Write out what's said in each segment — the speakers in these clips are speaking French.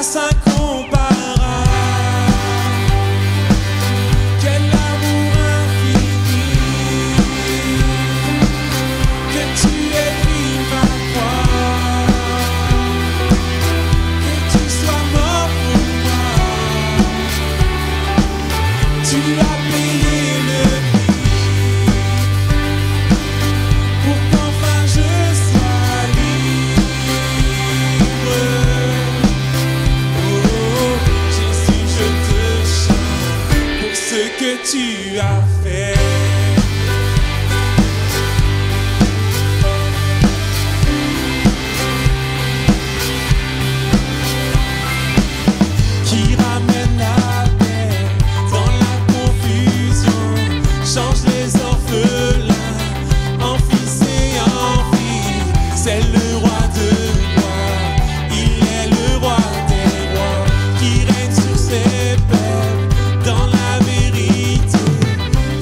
grâce incomparable. Quel amour infini, que tu aies pris ma croix, que tu sois mort pour moi. Tu as payé le prix pour qu'enfin je sois libre. Oh Jésus, je te chante pour ce que tu as fait. Qui ramène la paix dans la confusion, change les orphelins en fils et en filles. C'est le roi de rois, il est le roi des rois, qui règne sur ses peuples dans la vérité,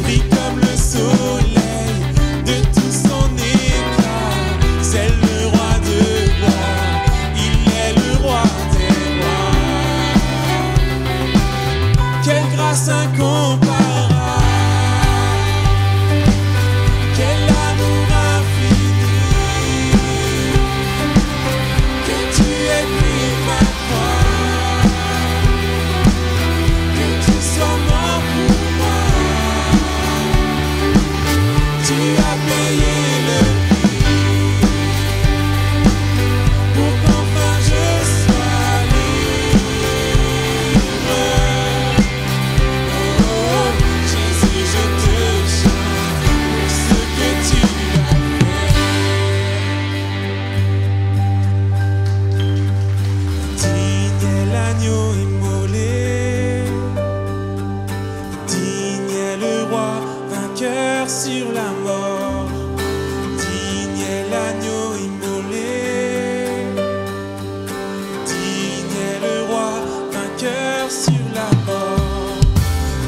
brille comme le soleil de tout son éclat. C'est le roi de rois, il est le roi des rois. Quelle grâce incomparable, quel amour infini, que tu aies pris ma croix, que tu sois mort pour moi. Tu as payé le prix pour qu'enfin je sois libre. Oh Jésus, je te chante pour ce que tu as fait. Digne est l'agneau immolé, digne est le roi vainqueur sur la mort. Digne est l'agneau immolé, digne est le roi vainqueur sur la mort.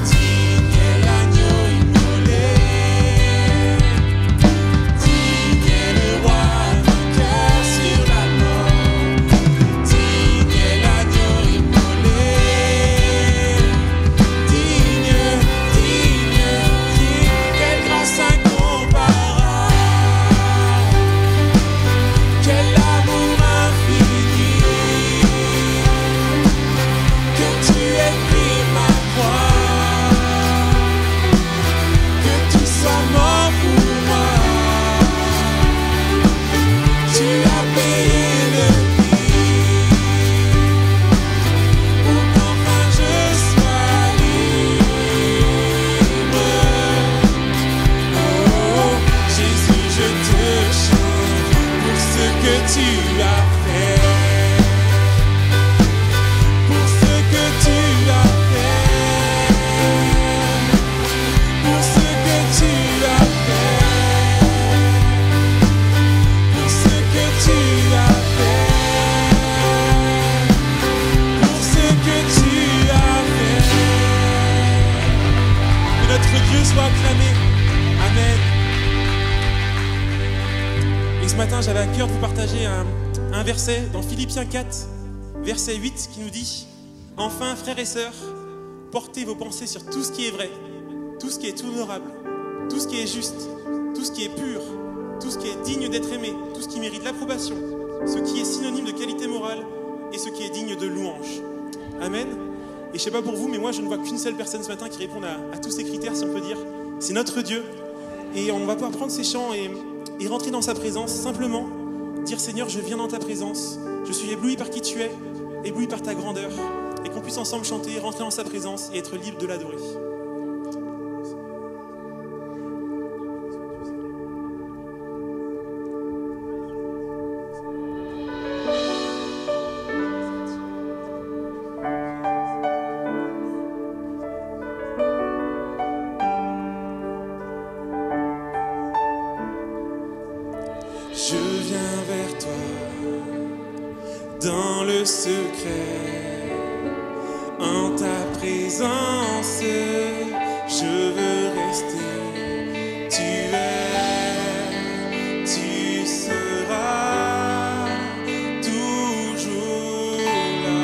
Digne est l'agneau immolé, digne est le roi vainqueur sur la mort. Digne est l'agneau immolé, digne, digne, digne. Quelle grâce incomparable, quel amour infini, que tu aies pris ma croix, que tu sois mort pour moi. Tu as payé le prix pour qu'enfin je sois libre. Oh Jésus, je te chante pour ce que tu as fait, pour ce que tu as fait, pour ce que tu as fait, pour ce que tu as fait, pour ce que tu as fait. Que notre Dieu soit acclamé. Amen. Et ce matin, j'avais à cœur de vous partager un verset dans Philippiens 4, verset 8, qui nous dit: Enfin, frères et sœurs, portez vos pensées sur tout ce qui est vrai, tout ce qui est honorable, tout ce qui est juste, tout ce qui est pur, tout ce qui est digne d'être aimé, tout ce qui mérite l'approbation, ce qui est synonyme de qualité morale et ce qui est digne de louange. Amen. Et je sais pas pour vous, mais moi je ne vois qu'une seule personne ce matin qui réponde à tous ces critères, si on peut dire. C'est notre Dieu. Et on va pouvoir prendre ces chants et rentrer dans sa présence, simplement dire: Seigneur, je viens dans ta présence, je suis ébloui par qui tu es, ébloui par ta grandeur, et qu'on puisse ensemble chanter, rentrer dans sa présence et être libre de l'adorer. Je viens vers toi dans le secret, en ta présence, je veux rester. Tu es, tu seras toujours là.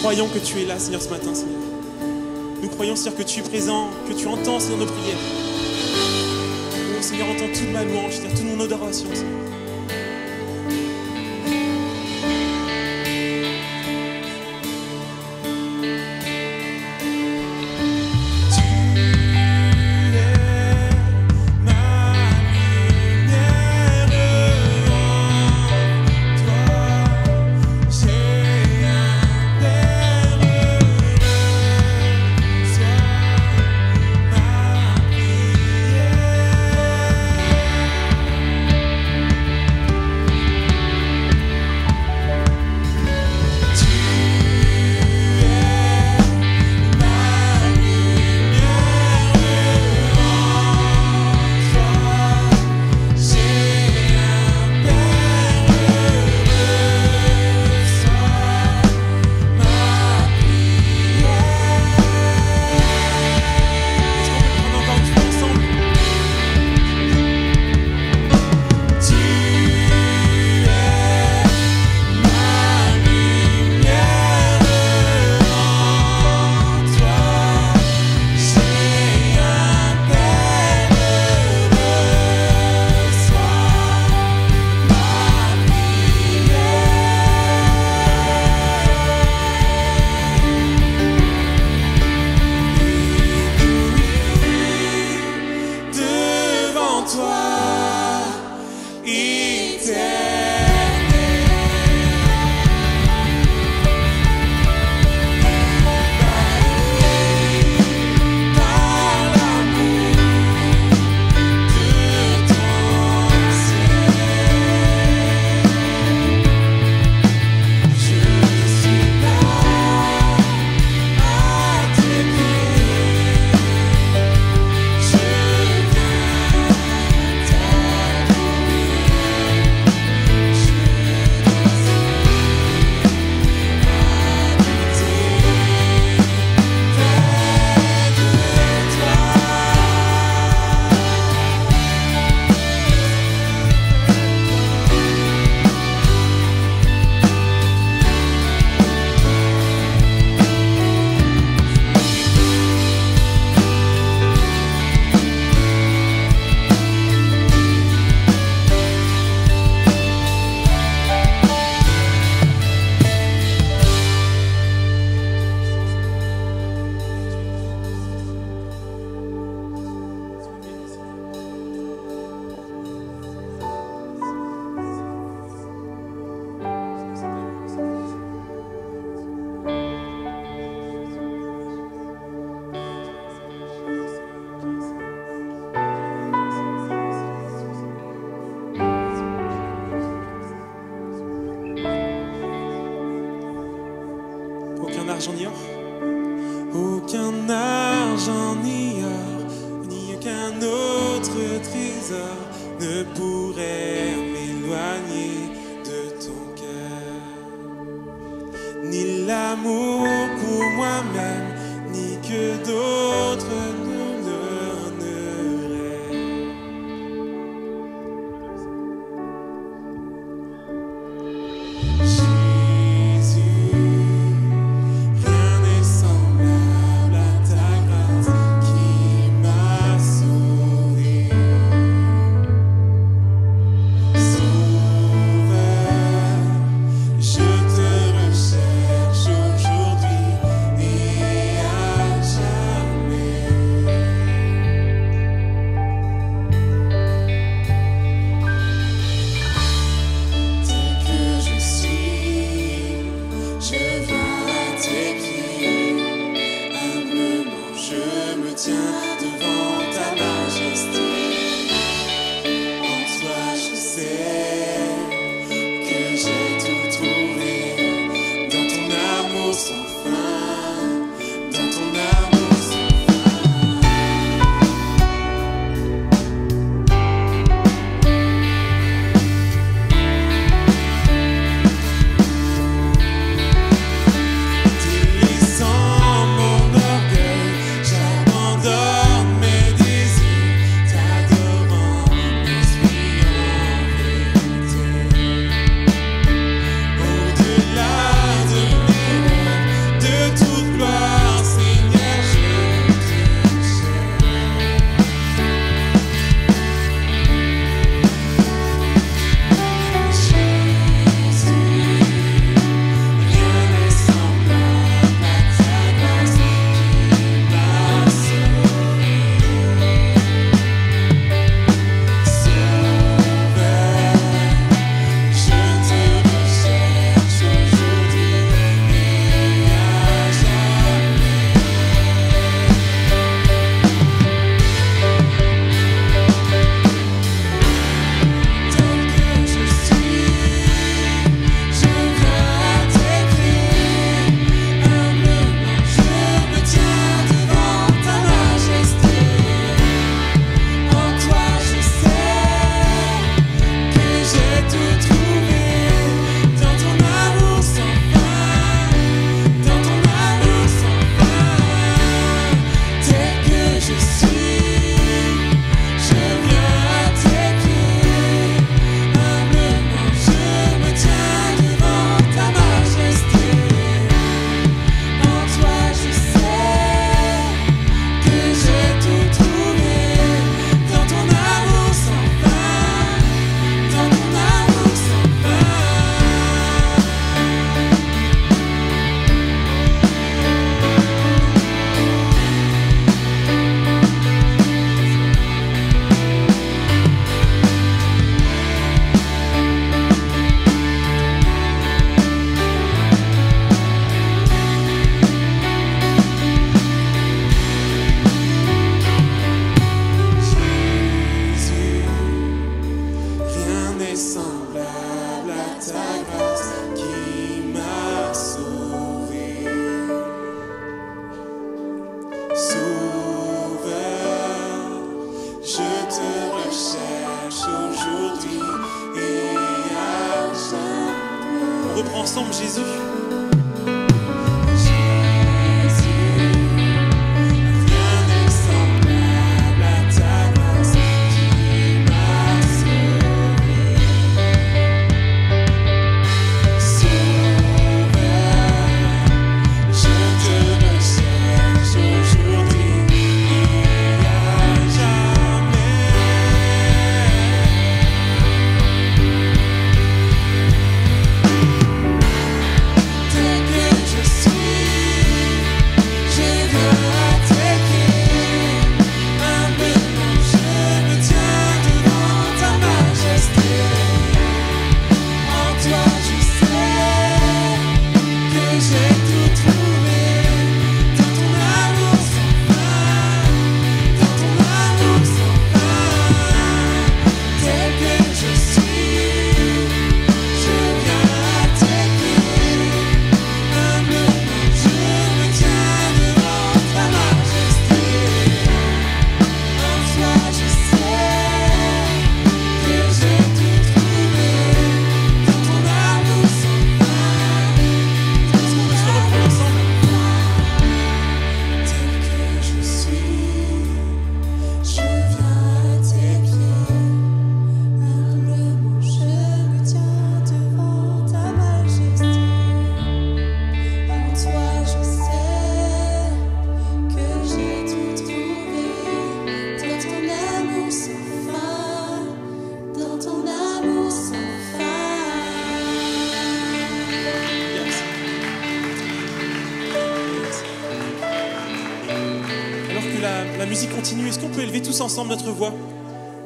croyons que tu es là, Seigneur, ce matin, Seigneur. Nous croyons, Seigneur, que tu es présent, que tu entends, Seigneur, nos prières. Oh, Seigneur, entends toute ma louange, Seigneur, toute mon adoration, Seigneur. Argent ni or, aucun argent ni or, ni aucun autre trésor ne pourrait m'éloigner de ton cœur. Ni l'amour pour moi-même, ni que d'autres ne donneraient. Aujourd'hui et à jamais. Je te recherche aujourd'hui et à jamais. On reprend ensemble Jésus. La musique continue. Est-ce qu'on peut élever tous ensemble notre voix?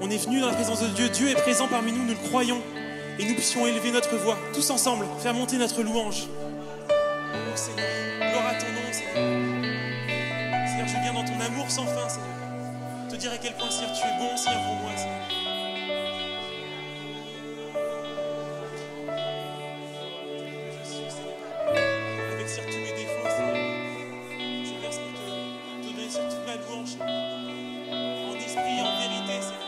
On est venu dans la présence de Dieu. Dieu est présent parmi nous, nous le croyons. Et nous puissions élever notre voix, tous ensemble, faire monter notre louange. Oh Seigneur, gloire à ton nom, Seigneur. Seigneur, je viens dans ton amour sans fin, Seigneur. Te dire à quel point, Seigneur, tu es bon, Seigneur, pour moi, Seigneur. Je suis, Seigneur. Avec, Seigneur, tous mes défauts, Seigneur. Je verse pour te donner sur toute ma louange. En esprit et en vérité, Seigneur.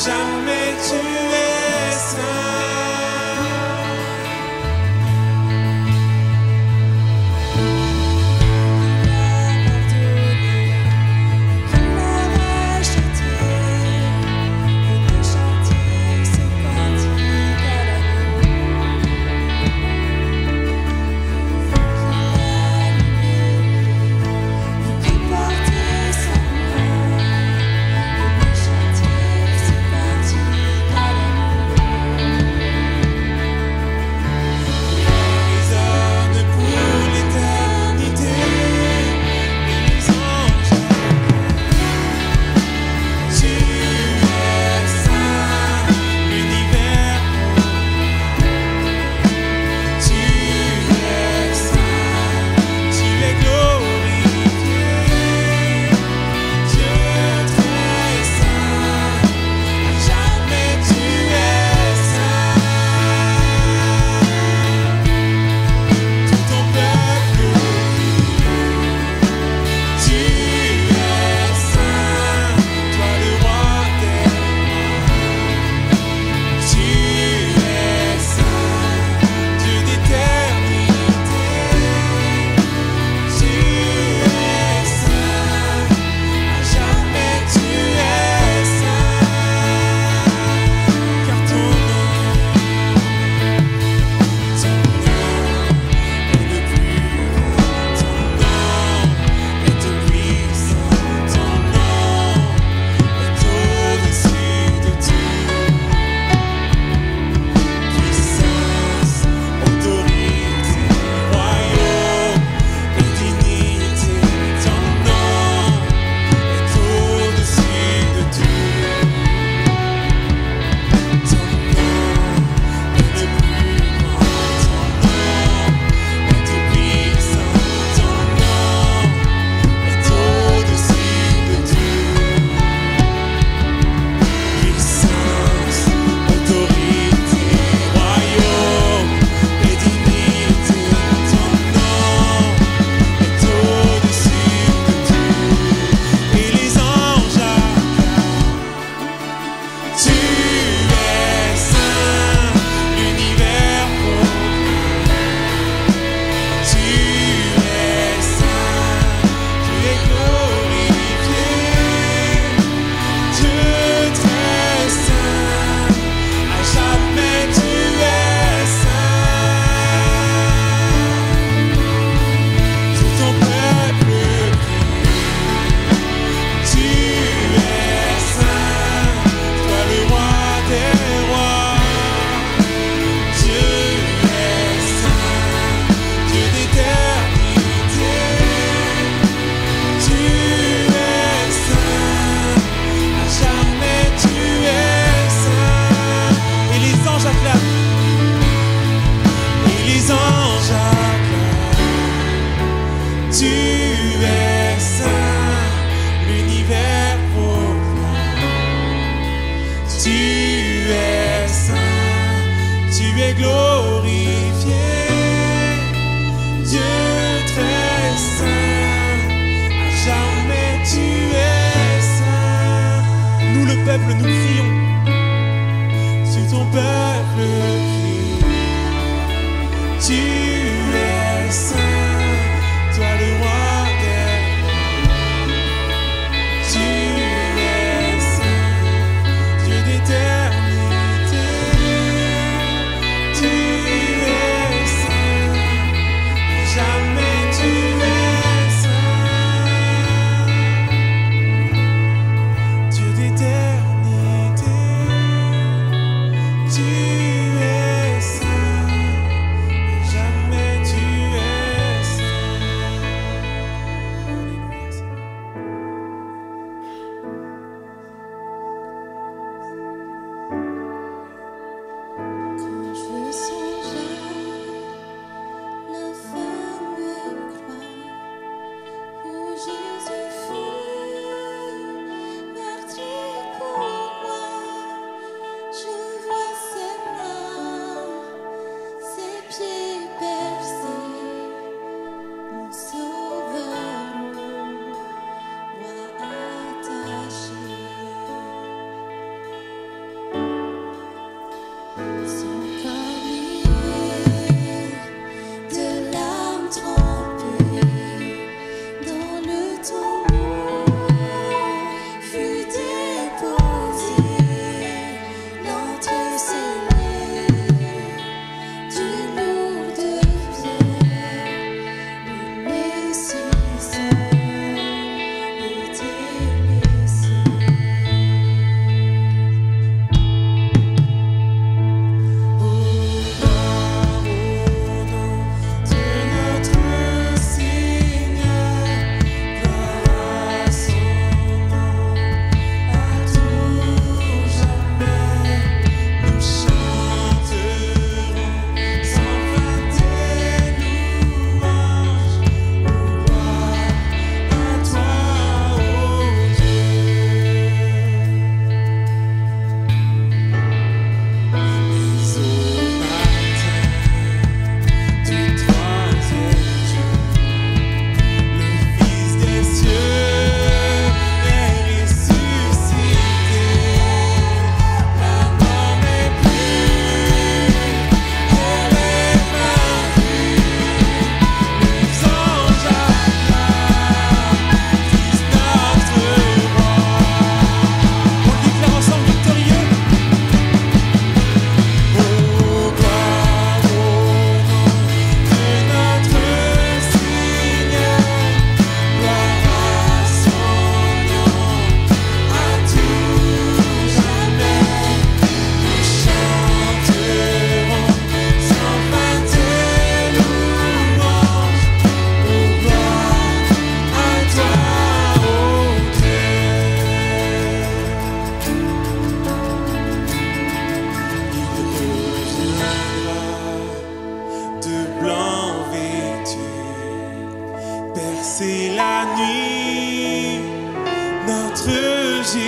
jamais tu es saint. Peuple, nous crions, sur ton peuple crie, tu es saint, toi le roi des rois, tu es saint, Dieu d'éternité, tu es saint, jamais tu es saint, Dieu d'éternité. Tu es saint, jamais.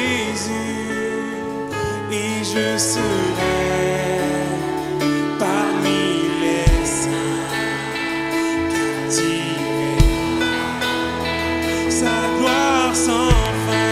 Jésus, et je serai parmi les saints, captivé sa gloire sans fin.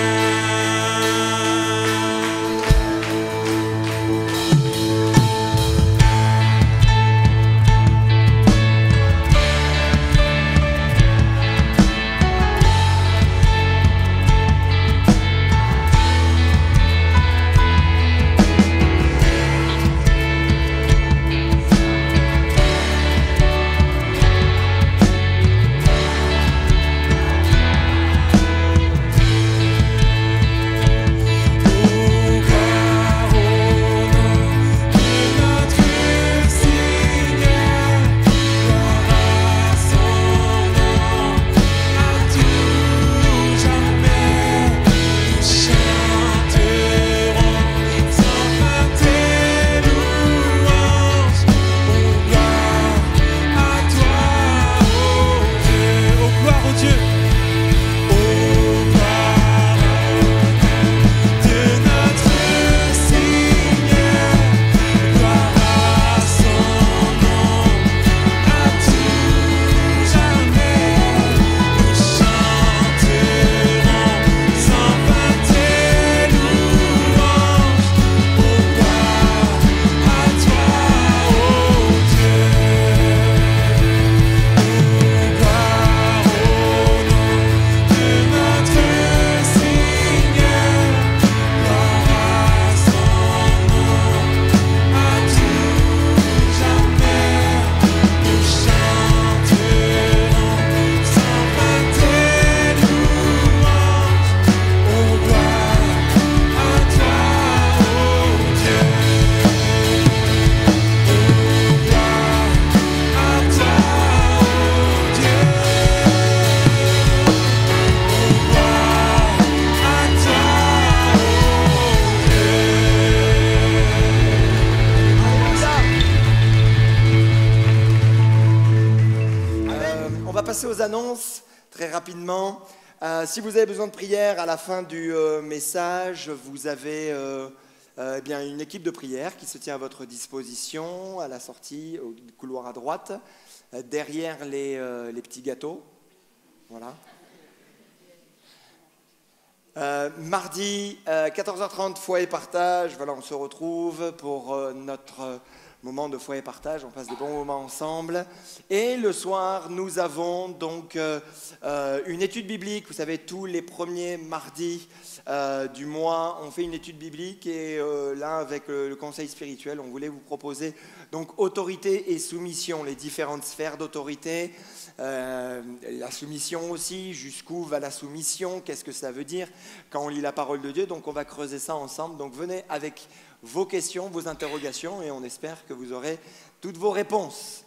Aux annonces très rapidement. Si vous avez besoin de prière à la fin du message, vous avez eh bien, une équipe de prière qui se tient à votre disposition à la sortie, au couloir à droite, derrière les petits gâteaux. Voilà. Mardi, 14h30, foi et partage. Voilà, on se retrouve pour notre moment de foi et partage, on passe des bons moments ensemble. Et le soir, nous avons donc une étude biblique. Vous savez, tous les premiers mardis du mois, on fait une étude biblique. Et là, avec le conseil spirituel, on voulait vous proposer donc autorité et soumission, les différentes sphères d'autorité. La soumission aussi, jusqu'où va la soumission, qu'est-ce que ça veut dire quand on lit la parole de Dieu. Donc on va creuser ça ensemble. Donc venez avec vos questions, vos interrogations, et on espère que vous aurez toutes vos réponses.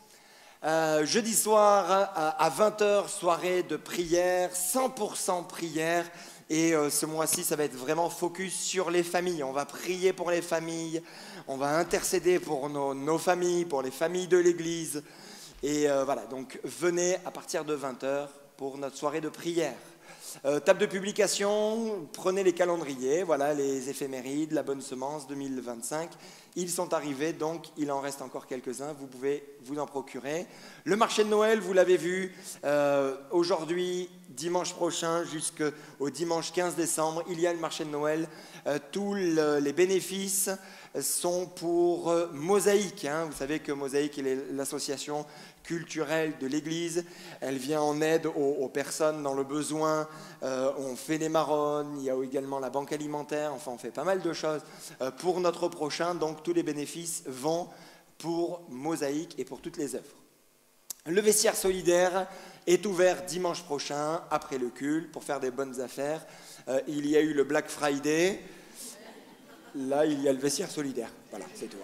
Jeudi soir à 20h, soirée de prière, 100% prière. Et ce mois-ci, ça va être vraiment focus sur les familles. On va prier pour les familles, on va intercéder pour nos familles, pour les familles de l'Église. Et voilà, donc venez à partir de 20h pour notre soirée de prière. Table de publication, prenez les calendriers, voilà les éphémérides, la bonne semence 2025. Ils sont arrivés, donc il en reste encore quelques-uns, vous pouvez vous en procurer. Le marché de Noël, vous l'avez vu, aujourd'hui, dimanche prochain, jusqu'au dimanche 15 décembre, il y a le marché de Noël. Tous les bénéfices sont pour Mosaïque. Vous savez que Mosaïque est l'association culturelle de l'Église. Elle vient en aide aux personnes dans le besoin. On fait les marronnes, il y a également la banque alimentaire. Enfin, on fait pas mal de choses pour notre prochain. Donc, tous les bénéfices vont pour Mosaïque et pour toutes les œuvres. Le vestiaire solidaire est ouvert dimanche prochain, après le culte, pour faire des bonnes affaires. Il y a eu le Black Friday. Là, il y a le vestiaire solidaire. Voilà, c'est tout.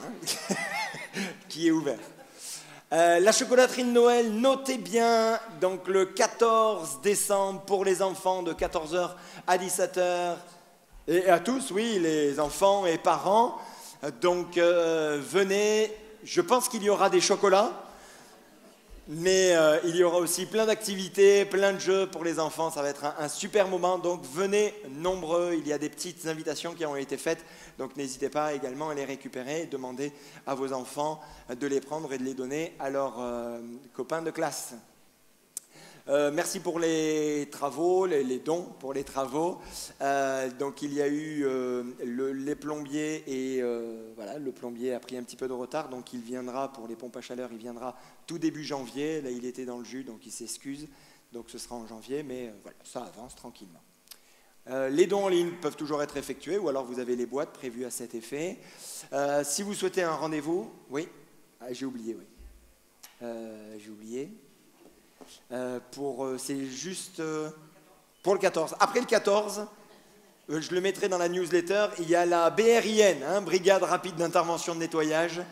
Qui est ouvert. La chocolaterie de Noël, notez bien, donc le 14 décembre pour les enfants de 14h à 17h. Et à tous, oui, les enfants et parents. Donc, venez. Je pense qu'il y aura des chocolats. Mais il y aura aussi plein d'activités, plein de jeux pour les enfants. Ça va être un super moment. Donc venez nombreux. Il y a des petites invitations qui ont été faites. Donc n'hésitez pas également à les récupérer et demander à vos enfants de les prendre et de les donner à leurs copains de classe. Merci pour les travaux, les dons pour les travaux. Donc il y a eu les plombiers et voilà, le plombier a pris un petit peu de retard, donc il viendra pour les pompes à chaleur, il viendra tout début janvier. Là il était dans le jus, donc il s'excuse. Donc ce sera en janvier, mais voilà, ça avance tranquillement. Les dons en ligne peuvent toujours être effectués, ou alors vous avez les boîtes prévues à cet effet. Si vous souhaitez un rendez-vous, oui, j'ai oublié, oui, j'ai oublié. C'est juste pour le 14. Après le 14, je le mettrai dans la newsletter, il y a la BRIN, Brigade Rapide d'Intervention de Nettoyage,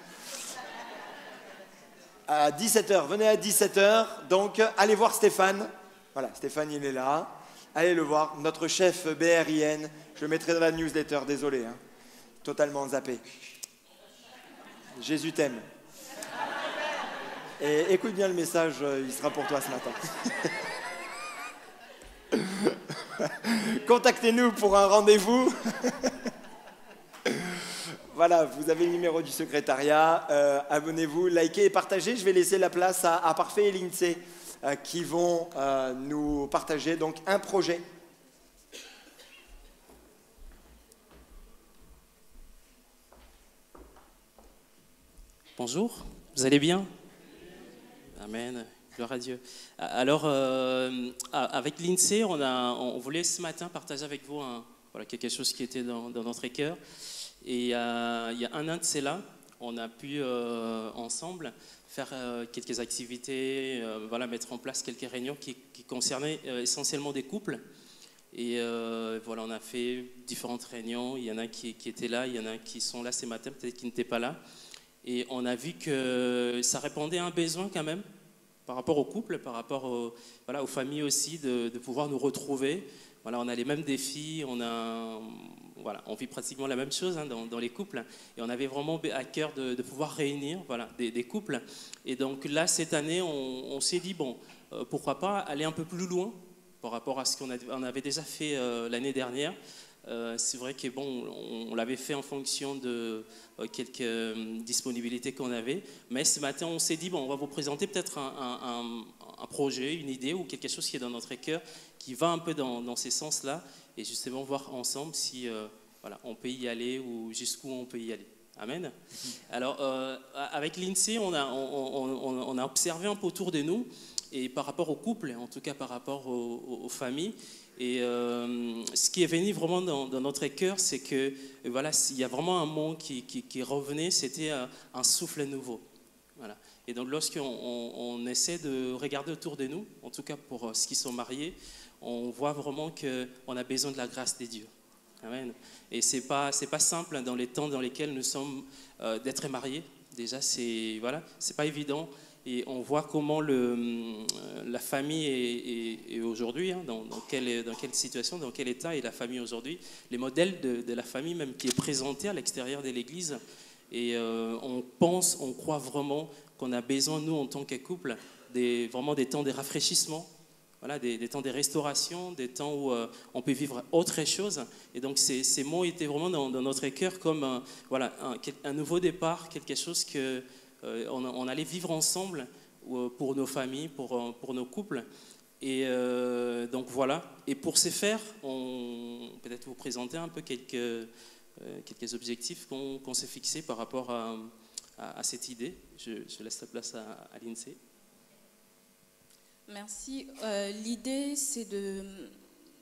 à 17h. Venez à 17h, donc allez voir Stéphane. Voilà, Stéphane, il est là. Allez le voir, notre chef BRIN. Je le mettrai dans la newsletter, désolé. Totalement zappé. Jésus t'aime. Et écoute bien le message, il sera pour toi ce matin. Contactez-nous pour un rendez-vous. Voilà, vous avez le numéro du secrétariat. Abonnez-vous, likez et partagez. Je vais laisser la place à Parfait et l'INSEE qui vont nous partager donc un projet. Bonjour, vous allez bien? Amen, gloire à Dieu. Alors, avec l'INSEE, on voulait ce matin partager avec vous quelque chose qui était dans notre cœur. Et il y a un an de cela, on a pu ensemble faire quelques activités, mettre en place quelques réunions qui concernaient essentiellement des couples. Et voilà, on a fait différentes réunions. Il y en a qui étaient là, il y en a qui sont là ce matin, peut-être qui n'étaient pas là. Et on a vu que ça répondait à un besoin quand même, par rapport aux couples, par rapport aux familles aussi, de pouvoir nous retrouver. Voilà, on a les mêmes défis, on vit pratiquement la même chose dans les couples. Et on avait vraiment à cœur de pouvoir réunir des couples. Et donc là, cette année, on s'est dit, pourquoi pas aller un peu plus loin par rapport à ce qu'on avait déjà fait l'année dernière. C'est vrai que on l'avait fait en fonction de quelques disponibilités qu'on avait, mais ce matin on s'est dit on va vous présenter peut-être un projet, une idée ou quelque chose qui est dans notre cœur, qui va un peu dans ces sens-là, et justement voir ensemble si on peut y aller ou jusqu'où on peut y aller. Amen. Alors avec l'INSEE, on a observé un peu autour de nous, et par rapport aux couples, en tout cas par rapport aux familles. Et ce qui est venu vraiment dans notre cœur, c'est que il y a vraiment un mot qui revenait, c'était un souffle nouveau. Voilà. Et donc lorsqu'on essaie de regarder autour de nous, en tout cas pour ceux qui sont mariés, on voit vraiment qu'on a besoin de la grâce des dieux. Amen. Et c'est pas simple dans les temps dans lesquels nous sommes d'être mariés. Déjà, c'est pas évident. Et on voit comment la famille est aujourd'hui, dans quelle situation, dans quel état est la famille aujourd'hui, les modèles de la famille même qui est présenté à l'extérieur de l'Église. Et on croit vraiment qu'on a besoin, nous, en tant que couple, vraiment des temps de rafraîchissement, des temps de restauration, des temps où on peut vivre autre chose. Et donc ces mots étaient vraiment dans notre cœur comme un nouveau départ, quelque chose que on allait vivre ensemble pour nos familles, pour nos couples. Et donc voilà. Et pour ce faire, peut-être vous présenter un peu quelques objectifs qu'on s'est fixés par rapport à cette idée. Je laisse la place à l'INSEE. Merci. L'idée, c'est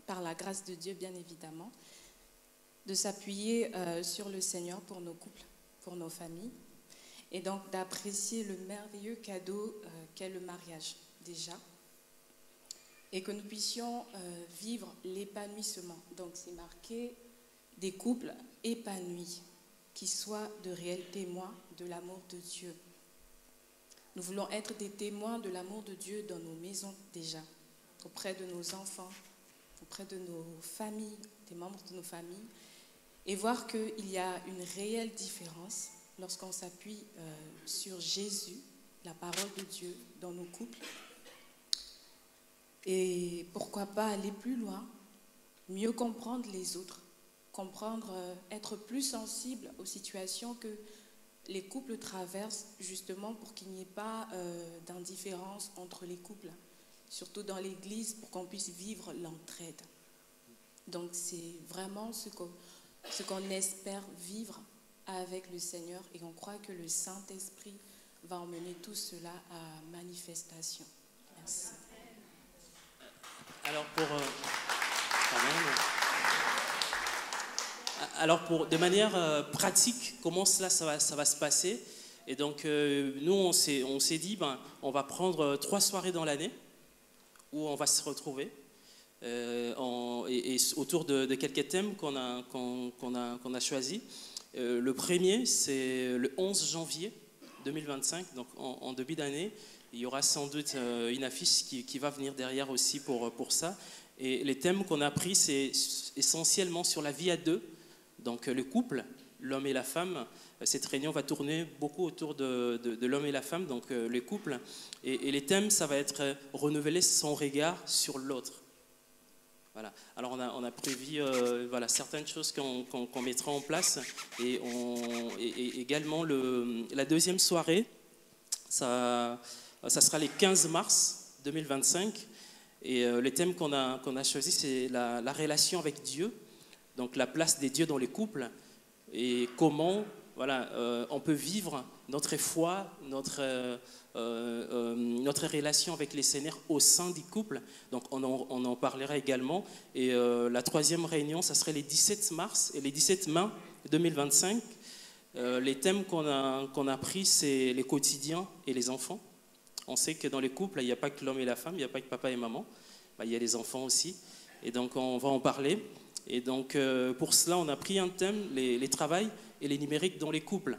par la grâce de Dieu, bien évidemment, de s'appuyer sur le Seigneur pour nos couples, pour nos familles. Et donc d'apprécier le merveilleux cadeau qu'est le mariage, déjà. Et que nous puissions vivre l'épanouissement. Donc c'est marqué des couples épanouis, qui soient de réels témoins de l'amour de Dieu. Nous voulons être des témoins de l'amour de Dieu dans nos maisons déjà, auprès de nos enfants, auprès de nos familles, des membres de nos familles, et voir qu'il y a une réelle différence lorsqu'on s'appuie sur Jésus la parole de Dieu dans nos couples. Et pourquoi pas aller plus loin, mieux comprendre les autres, être plus sensible aux situations que les couples traversent, justement pour qu'il n'y ait pas d'indifférence entre les couples, surtout dans l'Église, pour qu'on puisse vivre l'entraide. Donc c'est vraiment ce qu'on espère vivre avec le Seigneur, et on croit que le Saint-Esprit va emmener tout cela à manifestation. Merci. Alors de manière pratique, comment ça va se passer? Et donc nous on s'est dit, on va prendre 3 soirées dans l'année où on va se retrouver et autour de quelques thèmes qu'on a choisis. Le premier, c'est le 11 janvier 2025, donc en début d'année. Il y aura sans doute une affiche qui va venir derrière aussi pour ça. Et les thèmes qu'on a pris, c'est essentiellement sur la vie à deux, donc le couple, l'homme et la femme. Cette réunion va tourner beaucoup autour de l'homme et la femme, donc le couple. Et les thèmes, ça va être renouveler son regard sur l'autre. Voilà. Alors on a prévu certaines choses qu'on mettra en place. Et également la deuxième soirée, ça sera les 15 mars 2025. Et le thème qu'on a choisi, c'est la relation avec Dieu, donc la place des dieux dans les couples et comment on peut vivre notre foi, notre relation avec les Seigneur au sein du couple. Donc on en parlera également. Et la troisième réunion, ça serait les 17 mars et les 17 mai 2025. Les thèmes qu'on a pris, c'est les quotidiens et les enfants. On sait que dans les couples, il n'y a pas que l'homme et la femme, il n'y a pas que papa et maman, il y a les enfants aussi. Et donc on va en parler. Et donc pour cela, on a pris un thème, les travails et les numériques dans les couples.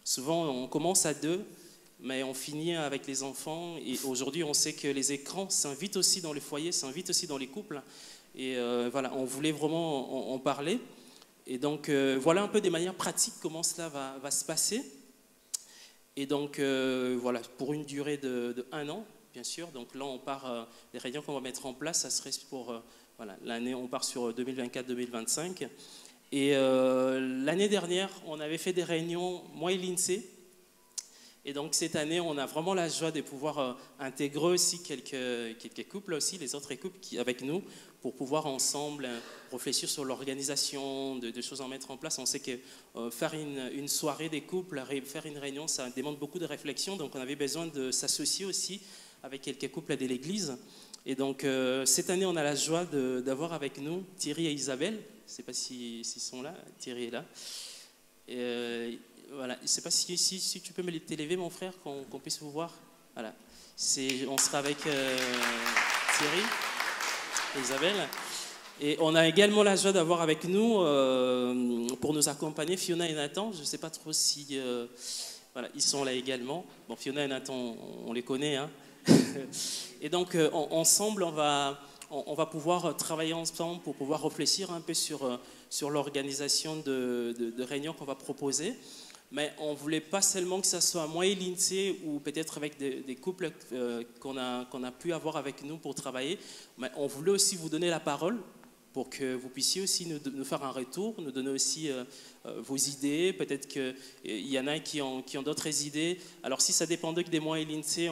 Souvent, on commence à 2, mais on finit avec les enfants. Et aujourd'hui, on sait que les écrans s'invitent aussi dans les foyers, s'invitent aussi dans les couples. Et on voulait vraiment en parler. Et donc voilà un peu des manières pratiques comment cela va se passer. Et donc, pour une durée de 1 an, bien sûr. Donc là, on part, les réunions qu'on va mettre en place, ça serait pour l'année, on part sur 2024-2025. Et l'année dernière, on avait fait des réunions, moi et l'INSEE. Et donc cette année, on a vraiment la joie de pouvoir intégrer aussi quelques couples aussi, les autres couples avec nous, pour pouvoir ensemble réfléchir sur l'organisation de choses à mettre en place. On sait que faire une soirée des couples, faire une réunion, ça demande beaucoup de réflexion. Donc on avait besoin de s'associer aussi avec quelques couples de l'Église. Et donc cette année, on a la joie d'avoir avec nous Thierry et Isabelle. Je ne sais pas s'ils sont là. Thierry est là. Voilà, je ne sais pas si tu peux me t'élever, mon frère, qu'on puisse vous voir. Voilà. On sera avec Thierry et Isabelle. Et on a également la joie d'avoir avec nous, pour nous accompagner, Fiona et Nathan. Je ne sais pas trop si... ils sont là également. Bon, Fiona et Nathan, on les connaît. Hein. Et donc, ensemble, on va pouvoir travailler ensemble pour pouvoir réfléchir un peu sur l'organisation de réunions qu'on va proposer. Mais on ne voulait pas seulement que ça soit moi et l'INSEE ou peut-être avec des couples qu'on a pu avoir avec nous pour travailler. Mais on voulait aussi vous donner la parole pour que vous puissiez aussi nous faire un retour, nous donner aussi vos idées. Peut-être qu'il y en a qui ont d'autres idées. Alors si ça dépendait que de moi et l'INSEE,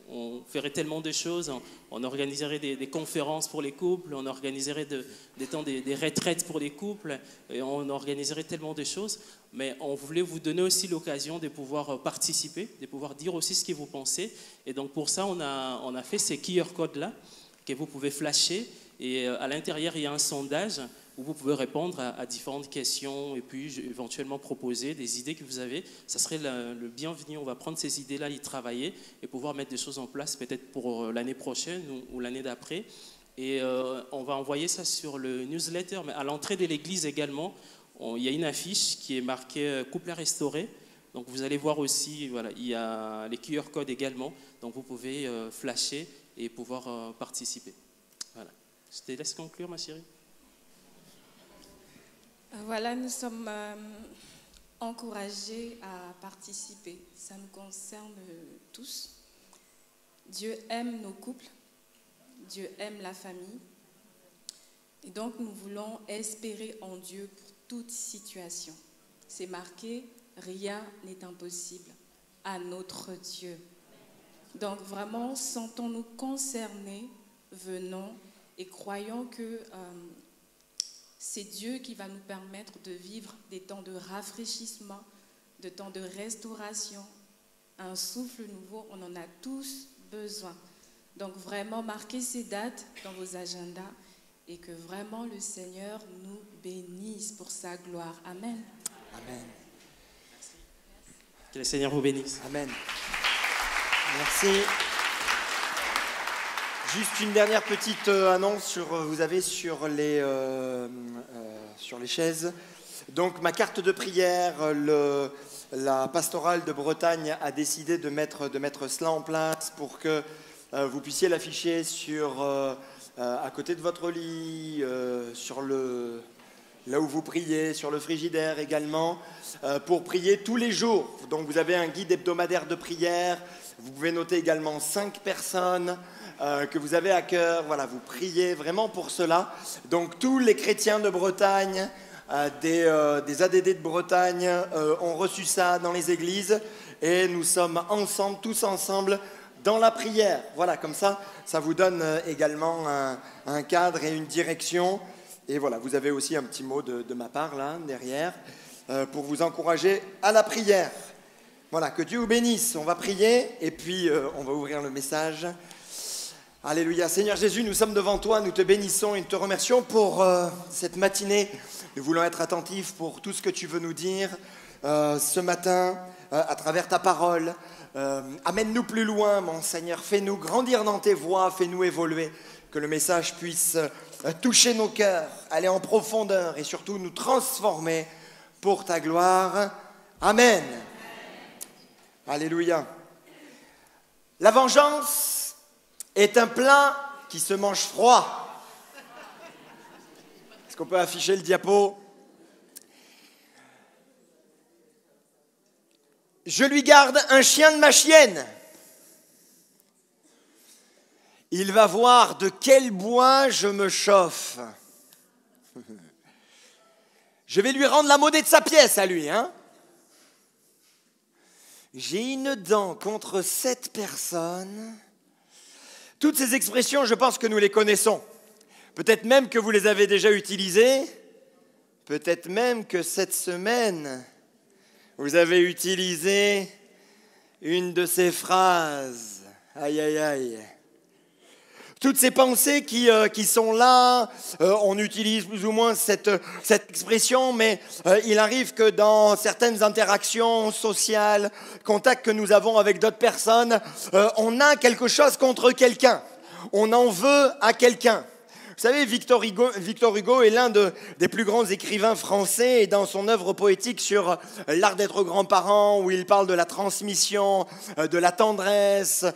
on ferait tellement de choses, on organiserait des conférences pour les couples, on organiserait des retraites pour les couples, et on organiserait tellement de choses, mais on voulait vous donner aussi l'occasion de pouvoir participer, de pouvoir dire aussi ce que vous pensez. Et donc pour ça, on a fait ces QR codes-là que vous pouvez flasher, et à l'intérieur, il y a un sondage où vous pouvez répondre à différentes questions et puis éventuellement proposer des idées que vous avez. Ça serait le bienvenu. On va prendre ces idées-là, y travailler et pouvoir mettre des choses en place peut-être pour l'année prochaine ou l'année d'après. Et on va envoyer ça sur le newsletter. Mais à l'entrée de l'église également, il y a une affiche qui est marquée « Couple à restaurer ». Donc vous allez voir aussi, il y a les QR codes également. Donc vous pouvez flasher et pouvoir participer. Voilà. Je te laisse conclure, ma chérie. Voilà, nous sommes encourager à participer. Ça nous concerne tous. Dieu aime nos couples, Dieu aime la famille. Et donc, nous voulons espérer en Dieu pour toute situation. C'est marqué, rien n'est impossible à notre Dieu. Donc, vraiment, sentons-nous concernés, venons et croyons que c'est Dieu qui va nous permettre de vivre des temps de rafraîchissement, de temps de restauration, un souffle nouveau. On en a tous besoin. Donc, vraiment, marquez ces dates dans vos agendas. Et que vraiment le Seigneur nous bénisse pour sa gloire. Amen. Amen. Que le Seigneur vous bénisse. Amen. Merci. Juste une dernière petite annonce vous avez sur les chaises. Donc ma carte de prière, la pastorale de Bretagne a décidé de mettre cela en place pour que vous puissiez l'afficher à côté de votre lit, là où vous priez, sur le frigidaire également, pour prier tous les jours. Donc vous avez un guide hebdomadaire de prière, vous pouvez noter également 5 personnes que vous avez à cœur. Voilà, vous priez vraiment pour cela. Donc tous les chrétiens de Bretagne, des ADD de Bretagne ont reçu ça dans les églises et nous sommes ensemble, tous ensemble, dans la prière. Voilà, comme ça vous donne également un cadre et une direction. Et voilà, vous avez aussi un petit mot de ma part, là, derrière, pour vous encourager à la prière. Voilà, que Dieu vous bénisse. On va prier et puis on va ouvrir le message. Alléluia. Seigneur Jésus, nous sommes devant toi, nous te bénissons et nous te remercions pour cette matinée. Nous voulons être attentifs pour tout ce que tu veux nous dire ce matin à travers ta parole. Amène-nous plus loin, mon Seigneur. Fais-nous grandir dans tes voies, fais-nous évoluer. Que le message puisse toucher nos cœurs, aller en profondeur et surtout nous transformer pour ta gloire. Amen. Alléluia. La vengeance est un plat qui se mange froid. Est-ce qu'on peut afficher le diapo ? Je lui garde un chien de ma chienne. Il va voir de quel bois je me chauffe. Je vais lui rendre la monnaie de sa pièce à lui, hein. J'ai une dent contre 7 personnes. Toutes ces expressions, je pense que nous les connaissons. Peut-être même que vous les avez déjà utilisées. Peut-être même que cette semaine, vous avez utilisé une de ces phrases. Aïe, aïe, aïe. Toutes ces pensées qui sont là, on utilise plus ou moins cette expression, mais il arrive que dans certaines interactions sociales, contacts que nous avons avec d'autres personnes, on a quelque chose contre quelqu'un. On en veut à quelqu'un. Vous savez, Victor Hugo est l'un des plus grands écrivains français et dans son œuvre poétique sur l'art d'être grand-parent, où il parle de la transmission, de la tendresse,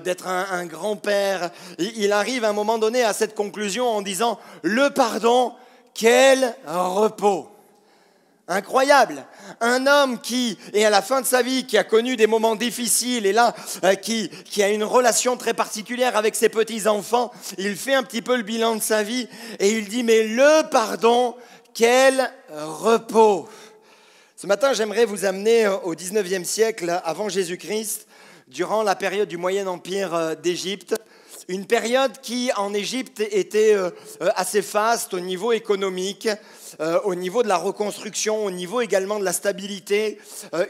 d'être un grand-père, il arrive à un moment donné à cette conclusion en disant « Le pardon, quel repos !» Incroyable. Un homme qui est à la fin de sa vie, qui a connu des moments difficiles et là, qui a une relation très particulière avec ses petits-enfants, il fait un petit peu le bilan de sa vie et il dit « Mais le pardon, quel repos !» Ce matin, j'aimerais vous amener au 19e siècle avant Jésus-Christ, durant la période du Moyen Empire d'Égypte. Une période qui, en Égypte, était assez faste au niveau économique, au niveau de la reconstruction, au niveau également de la stabilité.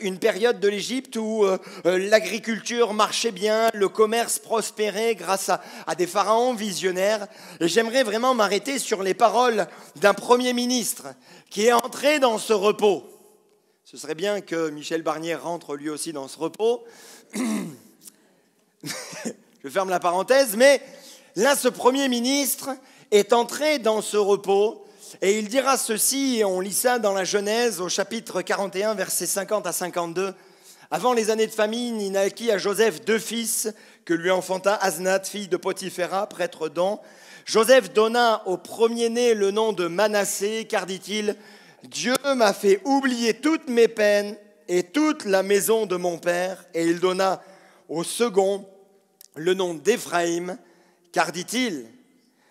Une période de l'Égypte où l'agriculture marchait bien, le commerce prospérait grâce à des pharaons visionnaires. Et j'aimerais vraiment m'arrêter sur les paroles d'un Premier ministre qui est entré dans ce repos. Ce serait bien que Michel Barnier rentre lui aussi dans ce repos. Je ferme la parenthèse, mais là, ce Premier ministre est entré dans ce repos et il dira ceci, et on lit ça dans la Genèse au chapitre 41, versets 50 à 52. Avant les années de famine, il naquit à Joseph 2 fils que lui enfanta Asnath, fille de Potiphéra, prêtre d'On. Joseph donna au premier-né le nom de Manassé, car, dit-il, Dieu m'a fait oublier toutes mes peines et toute la maison de mon père, et il donna au second le nom d'Éphraïm, car, dit-il,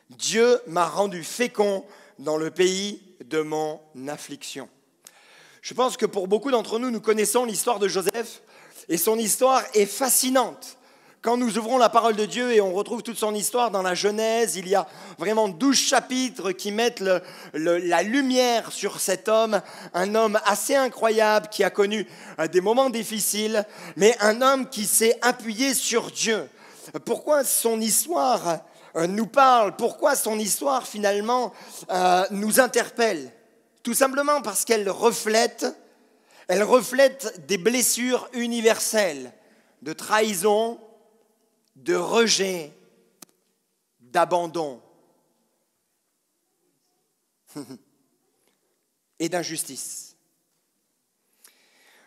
Dieu m'a rendu fécond dans le pays de mon affliction. Je pense que pour beaucoup d'entre nous, nous connaissons l'histoire de Joseph, et son histoire est fascinante. Quand nous ouvrons la parole de Dieu et on retrouve toute son histoire dans la Genèse, il y a vraiment 12 chapitres qui mettent la lumière sur cet homme, un homme assez incroyable qui a connu des moments difficiles, mais un homme qui s'est appuyé sur Dieu. Pourquoi son histoire nous parle? Pourquoi son histoire finalement nous interpelle? Tout simplement parce qu'elle reflète des blessures universelles, de trahison, de rejet, d'abandon et d'injustice.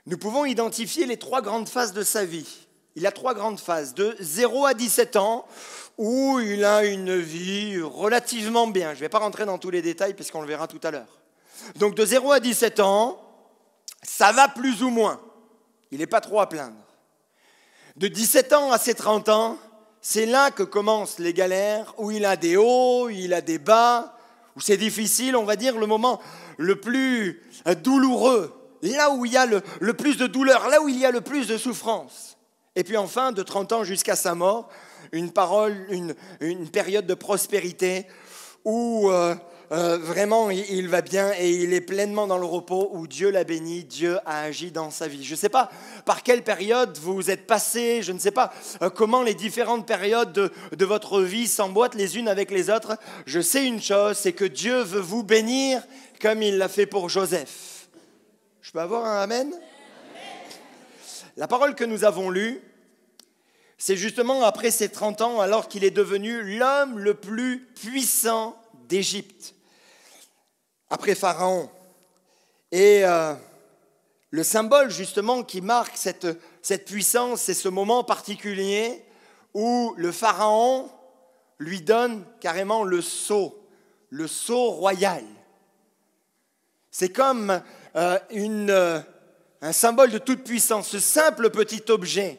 Nous pouvons identifier les 3 grandes phases de sa vie. Il a 3 grandes phases, de 0 à 17 ans, où il a une vie relativement bien. Je ne vais pas rentrer dans tous les détails, puisqu'on le verra tout à l'heure. Donc de 0 à 17 ans, ça va plus ou moins. Il n'est pas trop à plaindre. De 17 ans à ses 30 ans, c'est là que commencent les galères, où il a des hauts, il a des bas, où c'est difficile, on va dire, le moment le plus douloureux, là où il y a le plus de douleur, là où il y a le plus de souffrance. Et puis enfin, de 30 ans jusqu'à sa mort, une période de prospérité où vraiment il va bien et il est pleinement dans le repos, où Dieu l'a béni, Dieu a agi dans sa vie. Je ne sais pas par quelle période vous êtes passé, je ne sais pas comment les différentes périodes de votre vie s'emboîtent les unes avec les autres. Je sais une chose, c'est que Dieu veut vous bénir comme il l'a fait pour Joseph. Je peux avoir un amen? La parole que nous avons lue, c'est justement après ses 30 ans, alors qu'il est devenu l'homme le plus puissant d'Égypte, après Pharaon. Et le symbole justement qui marque cette puissance, c'est ce moment particulier où le Pharaon lui donne carrément le sceau royal. C'est comme un symbole de toute puissance. Ce simple petit objet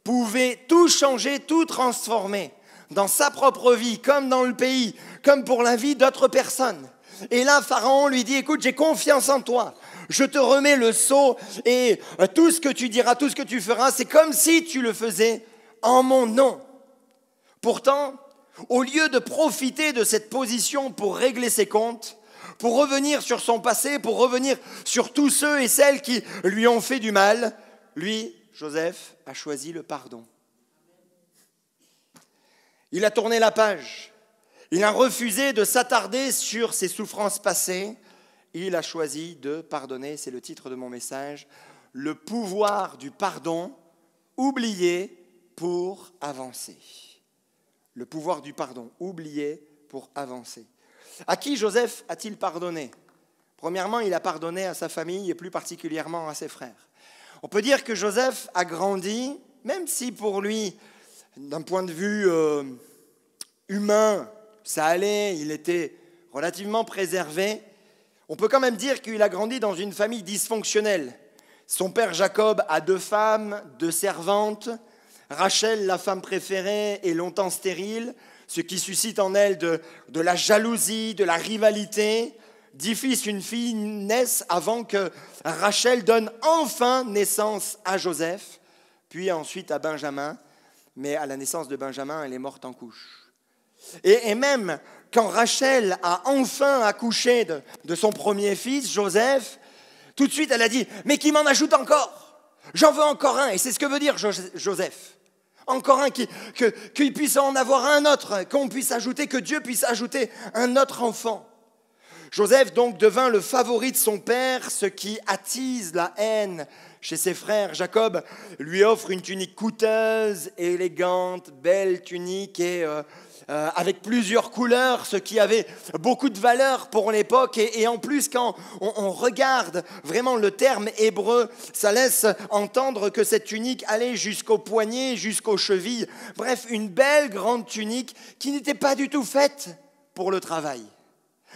pouvait tout changer, tout transformer dans sa propre vie, comme dans le pays, comme pour la vie d'autres personnes. Et là, Pharaon lui dit, écoute, j'ai confiance en toi, je te remets le sceau et tout ce que tu diras, tout ce que tu feras, c'est comme si tu le faisais en mon nom. Pourtant, au lieu de profiter de cette position pour régler ses comptes, pour revenir sur son passé, pour revenir sur tous ceux et celles qui lui ont fait du mal, lui, Joseph, a choisi le pardon. Il a tourné la page. Il a refusé de s'attarder sur ses souffrances passées. Il a choisi de pardonner, c'est le titre de mon message, le pouvoir du pardon, oublié pour avancer. Le pouvoir du pardon, oublié pour avancer. À qui Joseph a-t-il pardonné? Premièrement, il a pardonné à sa famille et plus particulièrement à ses frères. On peut dire que Joseph a grandi, même si pour lui, d'un point de vue humain, ça allait, il était relativement préservé. On peut quand même dire qu'il a grandi dans une famille dysfonctionnelle. Son père Jacob a 2 femmes, 2 servantes. Rachel, la femme préférée, est longtemps stérile, ce qui suscite en elle de la jalousie, de la rivalité. 10 fils, une fille naissent avant que Rachel donne enfin naissance à Joseph, puis ensuite à Benjamin. Mais à la naissance de Benjamin, elle est morte en couche. Et même quand Rachel a enfin accouché de son premier fils, Joseph, tout de suite elle a dit « Mais qui m'en ajoute encore? J'en veux encore un !» Et c'est ce que veut dire Joseph. Encore un, qu'il puisse en avoir un autre, qu'on puisse ajouter, que Dieu puisse ajouter un autre enfant. Joseph donc devint le favori de son père, ce qui attise la haine chez ses frères. Jacob lui offre une tunique coûteuse, élégante, belle tunique et avec plusieurs couleurs, ce qui avait beaucoup de valeur pour l'époque. Et en plus, quand on regarde vraiment le terme hébreu, ça laisse entendre que cette tunique allait jusqu'aux poignets, jusqu'aux chevilles. Bref, une belle grande tunique qui n'était pas du tout faite pour le travail.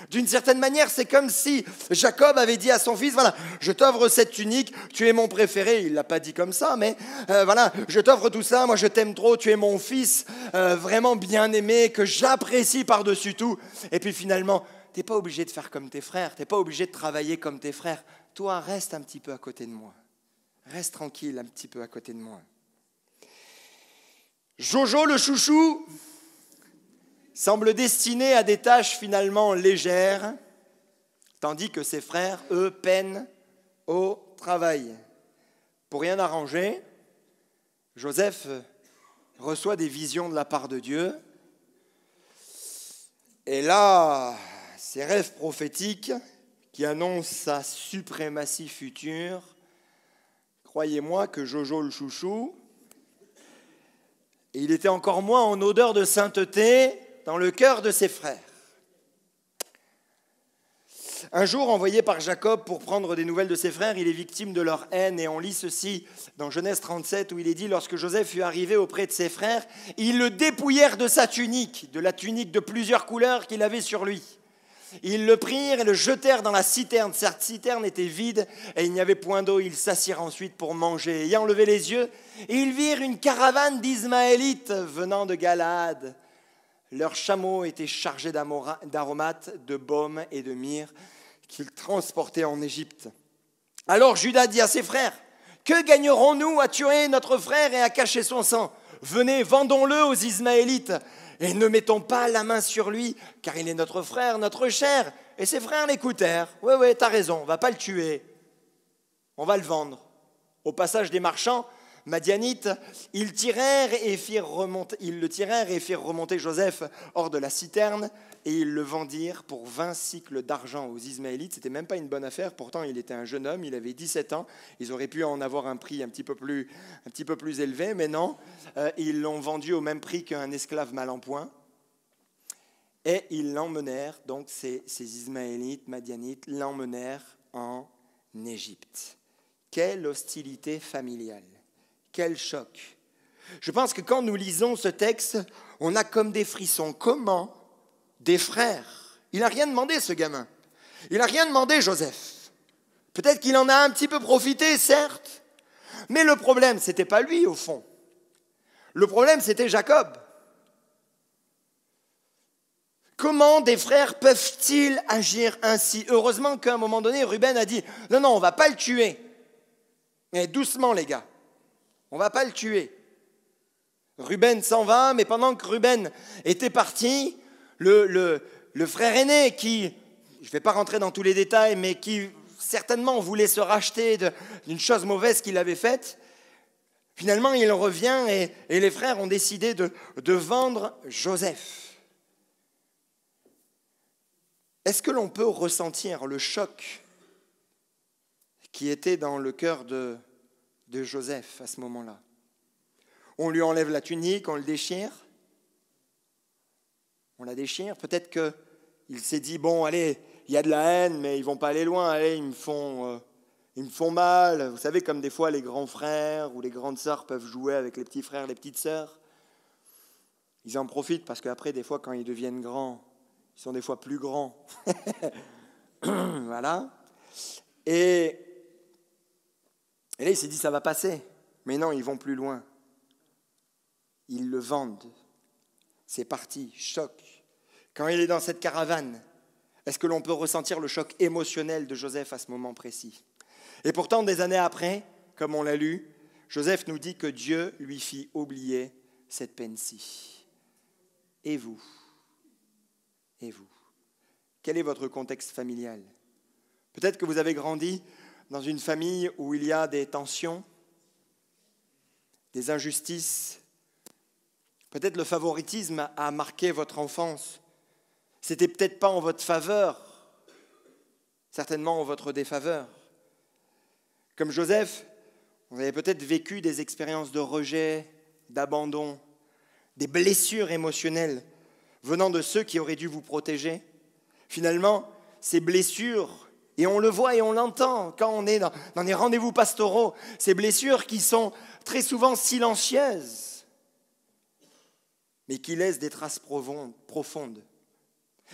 D'une certaine manière, c'est comme si Jacob avait dit à son fils, voilà, je t'offre cette tunique, tu es mon préféré. Il ne l'a pas dit comme ça, mais voilà, je t'offre tout ça, moi je t'aime trop, tu es mon fils, vraiment bien aimé, que j'apprécie par-dessus tout. Et puis finalement, tu n'es pas obligé de faire comme tes frères, tu n'es pas obligé de travailler comme tes frères. Toi, reste un petit peu à côté de moi. Reste tranquille un petit peu à côté de moi. Jojo le chouchou semble destiné à des tâches finalement légères, tandis que ses frères, eux, peinent au travail. Pour rien arranger, Joseph reçoit des visions de la part de Dieu. Et là, ces rêves prophétiques qui annoncent sa suprématie future, croyez-moi que Jojo le chouchou, il était encore moins en odeur de sainteté dans le cœur de ses frères. Un jour, envoyé par Jacob pour prendre des nouvelles de ses frères, il est victime de leur haine. Et on lit ceci dans Genèse 37, où il est dit, lorsque Joseph fut arrivé auprès de ses frères, ils le dépouillèrent de sa tunique, de la tunique de plusieurs couleurs qu'il avait sur lui. Ils le prirent et le jetèrent dans la citerne. Cette citerne était vide et il n'y avait point d'eau. Ils s'assirent ensuite pour manger. Ayant levé les yeux, ils virent une caravane d'Ismaélites venant de Galaad. Leurs chameaux étaient chargés d'aromates, de baume et de myrrhe qu'ils transportaient en Égypte. Alors Judas dit à ses frères, « Que gagnerons-nous à tuer notre frère et à cacher son sang? Venez, vendons-le aux Ismaélites et ne mettons pas la main sur lui, car il est notre frère, notre chair. » Et ses frères l'écoutèrent. « Oui, t'as raison, on ne va pas le tuer, on va le vendre. » Au passage des marchands madianites, ils le tirèrent et firent remonter Joseph hors de la citerne et ils le vendirent pour 20 cycles d'argent aux Ismaélites. Ce n'était même pas une bonne affaire, pourtant il était un jeune homme, il avait 17 ans. Ils auraient pu en avoir un prix un petit peu plus élevé, mais non, ils l'ont vendu au même prix qu'un esclave mal en point. Et ils l'emmenèrent, donc ces Ismaélites, Madianites, l'emmenèrent en Égypte. Quelle hostilité familiale! Quel choc! Je pense que quand nous lisons ce texte, on a comme des frissons. Comment des frères? Il n'a rien demandé, ce gamin. Il n'a rien demandé, Joseph. Peut-être qu'il en a un petit peu profité, certes. Mais le problème, ce n'était pas lui, au fond. Le problème, c'était Jacob. Comment des frères peuvent-ils agir ainsi? Heureusement qu'à un moment donné, Ruben a dit « Non, on ne va pas le tuer. » Mais doucement, les gars. On ne va pas le tuer. Ruben s'en va, mais pendant que Ruben était parti, le frère aîné qui, je ne vais pas rentrer dans tous les détails, mais qui certainement voulait se racheter d'une chose mauvaise qu'il avait faite, finalement il revient et les frères ont décidé de vendre Joseph. Est-ce que l'on peut ressentir le choc qui était dans le cœur de Joseph à ce moment-là? On lui enlève la tunique, on le déchire. On la déchire. Peut-être qu'il s'est dit, bon, allez, il y a de la haine, mais ils ne vont pas aller loin. Allez, ils me font mal. Vous savez, comme des fois les grands frères ou les grandes sœurs peuvent jouer avec les petits frères, les petites sœurs. Ils en profitent parce qu'après, des fois, quand ils deviennent grands, ils sont des fois plus grands. Voilà. Et là, il s'est dit, ça va passer. Mais non, ils vont plus loin. Ils le vendent. C'est parti, choc. Quand il est dans cette caravane, est-ce que l'on peut ressentir le choc émotionnel de Joseph à ce moment précis? Et pourtant, des années après, comme on l'a lu, Joseph nous dit que Dieu lui fit oublier cette peine-ci. Et vous? Et vous? Quel est votre contexte familial? Peut-être que vous avez grandi dans une famille où il y a des tensions, des injustices. Peut-être le favoritisme a marqué votre enfance. C'était peut-être pas en votre faveur, certainement en votre défaveur. Comme Joseph, vous avez peut-être vécu des expériences de rejet, d'abandon, des blessures émotionnelles venant de ceux qui auraient dû vous protéger. Finalement, ces blessures, et on le voit et on l'entend quand on est dans les rendez-vous pastoraux, ces blessures qui sont très souvent silencieuses, mais qui laissent des traces profondes.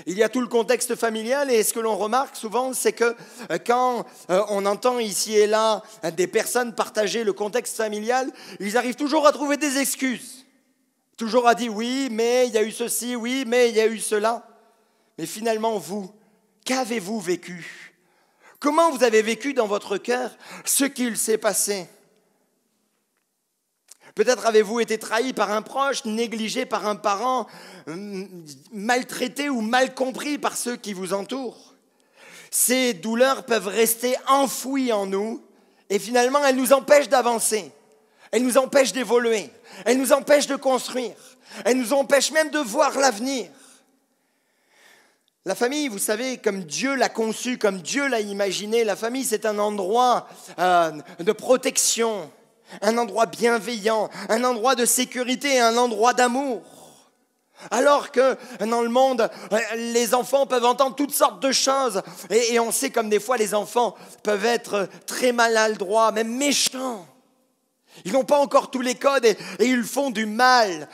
Il y a tout le contexte familial et ce que l'on remarque souvent, c'est que quand on entend ici et là des personnes partager le contexte familial, ils arrivent toujours à trouver des excuses. Toujours à dire oui, mais il y a eu ceci, oui, mais il y a eu cela. Mais finalement, vous, qu'avez-vous vécu? Comment vous avez vécu dans votre cœur ce qu'il s'est passé? Peut-être avez-vous été trahi par un proche, négligé par un parent, maltraité ou mal compris par ceux qui vous entourent. Ces douleurs peuvent rester enfouies en nous et finalement elles nous empêchent d'avancer, elles nous empêchent d'évoluer, elles nous empêchent de construire, elles nous empêchent même de voir l'avenir. La famille, vous savez, comme Dieu l'a conçue, comme Dieu l'a imaginé, la famille c'est un endroit de protection, un endroit bienveillant, un endroit de sécurité, un endroit d'amour. Alors que dans le monde, les enfants peuvent entendre toutes sortes de choses. Et on sait comme des fois les enfants peuvent être très maladroits, même méchants. Ils n'ont pas encore tous les codes et ils font du mal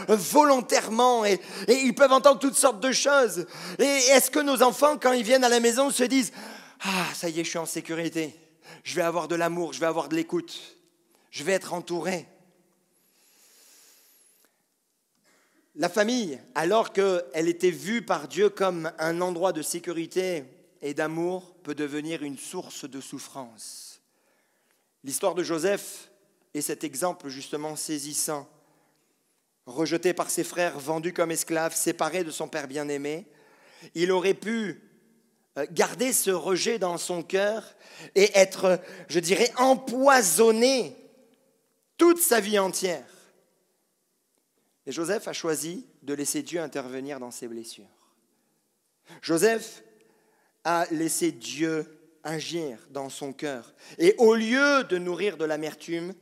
volontairement. Et ils peuvent entendre toutes sortes de choses. Et est-ce que nos enfants, quand ils viennent à la maison, se disent « Ah, ça y est, je suis en sécurité. Je vais avoir de l'amour, je vais avoir de l'écoute. Je vais être entouré. » La famille, alors qu'elle était vue par Dieu comme un endroit de sécurité et d'amour, peut devenir une source de souffrance. L'histoire de Joseph est cet exemple justement saisissant. Rejeté par ses frères, vendu comme esclave, séparé de son père bien-aimé, il aurait pu garder ce rejet dans son cœur et être, je dirais, empoisonné toute sa vie entière. Et Joseph a choisi de laisser Dieu intervenir dans ses blessures. Joseph a laissé Dieu agir dans son cœur. Et au lieu de nourrir de l'amertume,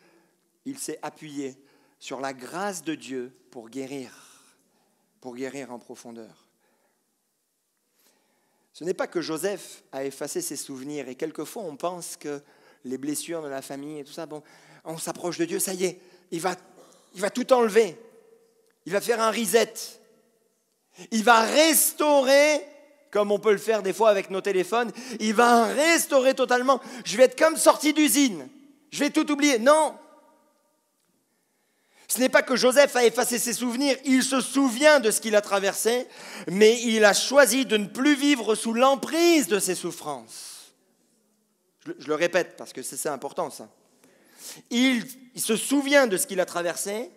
il s'est appuyé sur la grâce de Dieu pour guérir en profondeur. Ce n'est pas que Joseph a effacé ses souvenirs. Et quelquefois, on pense que les blessures de la famille et tout ça, bon, on s'approche de Dieu, ça y est, il va tout enlever. Il va faire un reset. Il va restaurer, comme on peut le faire des fois avec nos téléphones, il va restaurer totalement. Je vais être comme sorti d'usine. Je vais tout oublier. Non. Ce n'est pas que Joseph a effacé ses souvenirs. Il se souvient de ce qu'il a traversé, mais il a choisi de ne plus vivre sous l'emprise de ses souffrances. Je le répète parce que c'est important ça. Il se souvient de ce qu'il a traversé,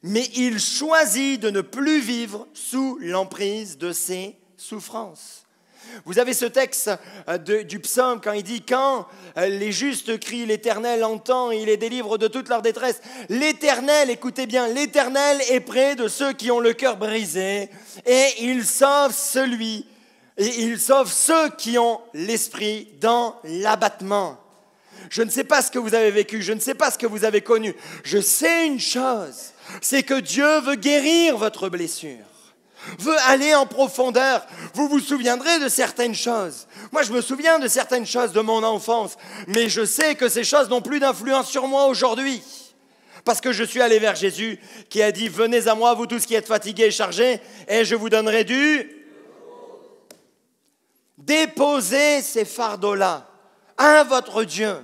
mais il choisit de ne plus vivre sous l'emprise de ses souffrances. Vous avez ce texte du psaume quand il dit « Quand les justes crient, l'Éternel entend et il les délivre de toute leur détresse. L'Éternel, écoutez bien, l'Éternel est près de ceux qui ont le cœur brisé et il sauve ceux qui ont l'esprit dans l'abattement. » Je ne sais pas ce que vous avez vécu, je ne sais pas ce que vous avez connu. Je sais une chose, c'est que Dieu veut guérir votre blessure, veut aller en profondeur. Vous vous souviendrez de certaines choses. Moi, je me souviens de certaines choses de mon enfance, mais je sais que ces choses n'ont plus d'influence sur moi aujourd'hui. Parce que je suis allé vers Jésus qui a dit « Venez à moi, vous tous qui êtes fatigués et chargés, et je vous donnerai du... » Déposez ces fardeaux-là à votre Dieu.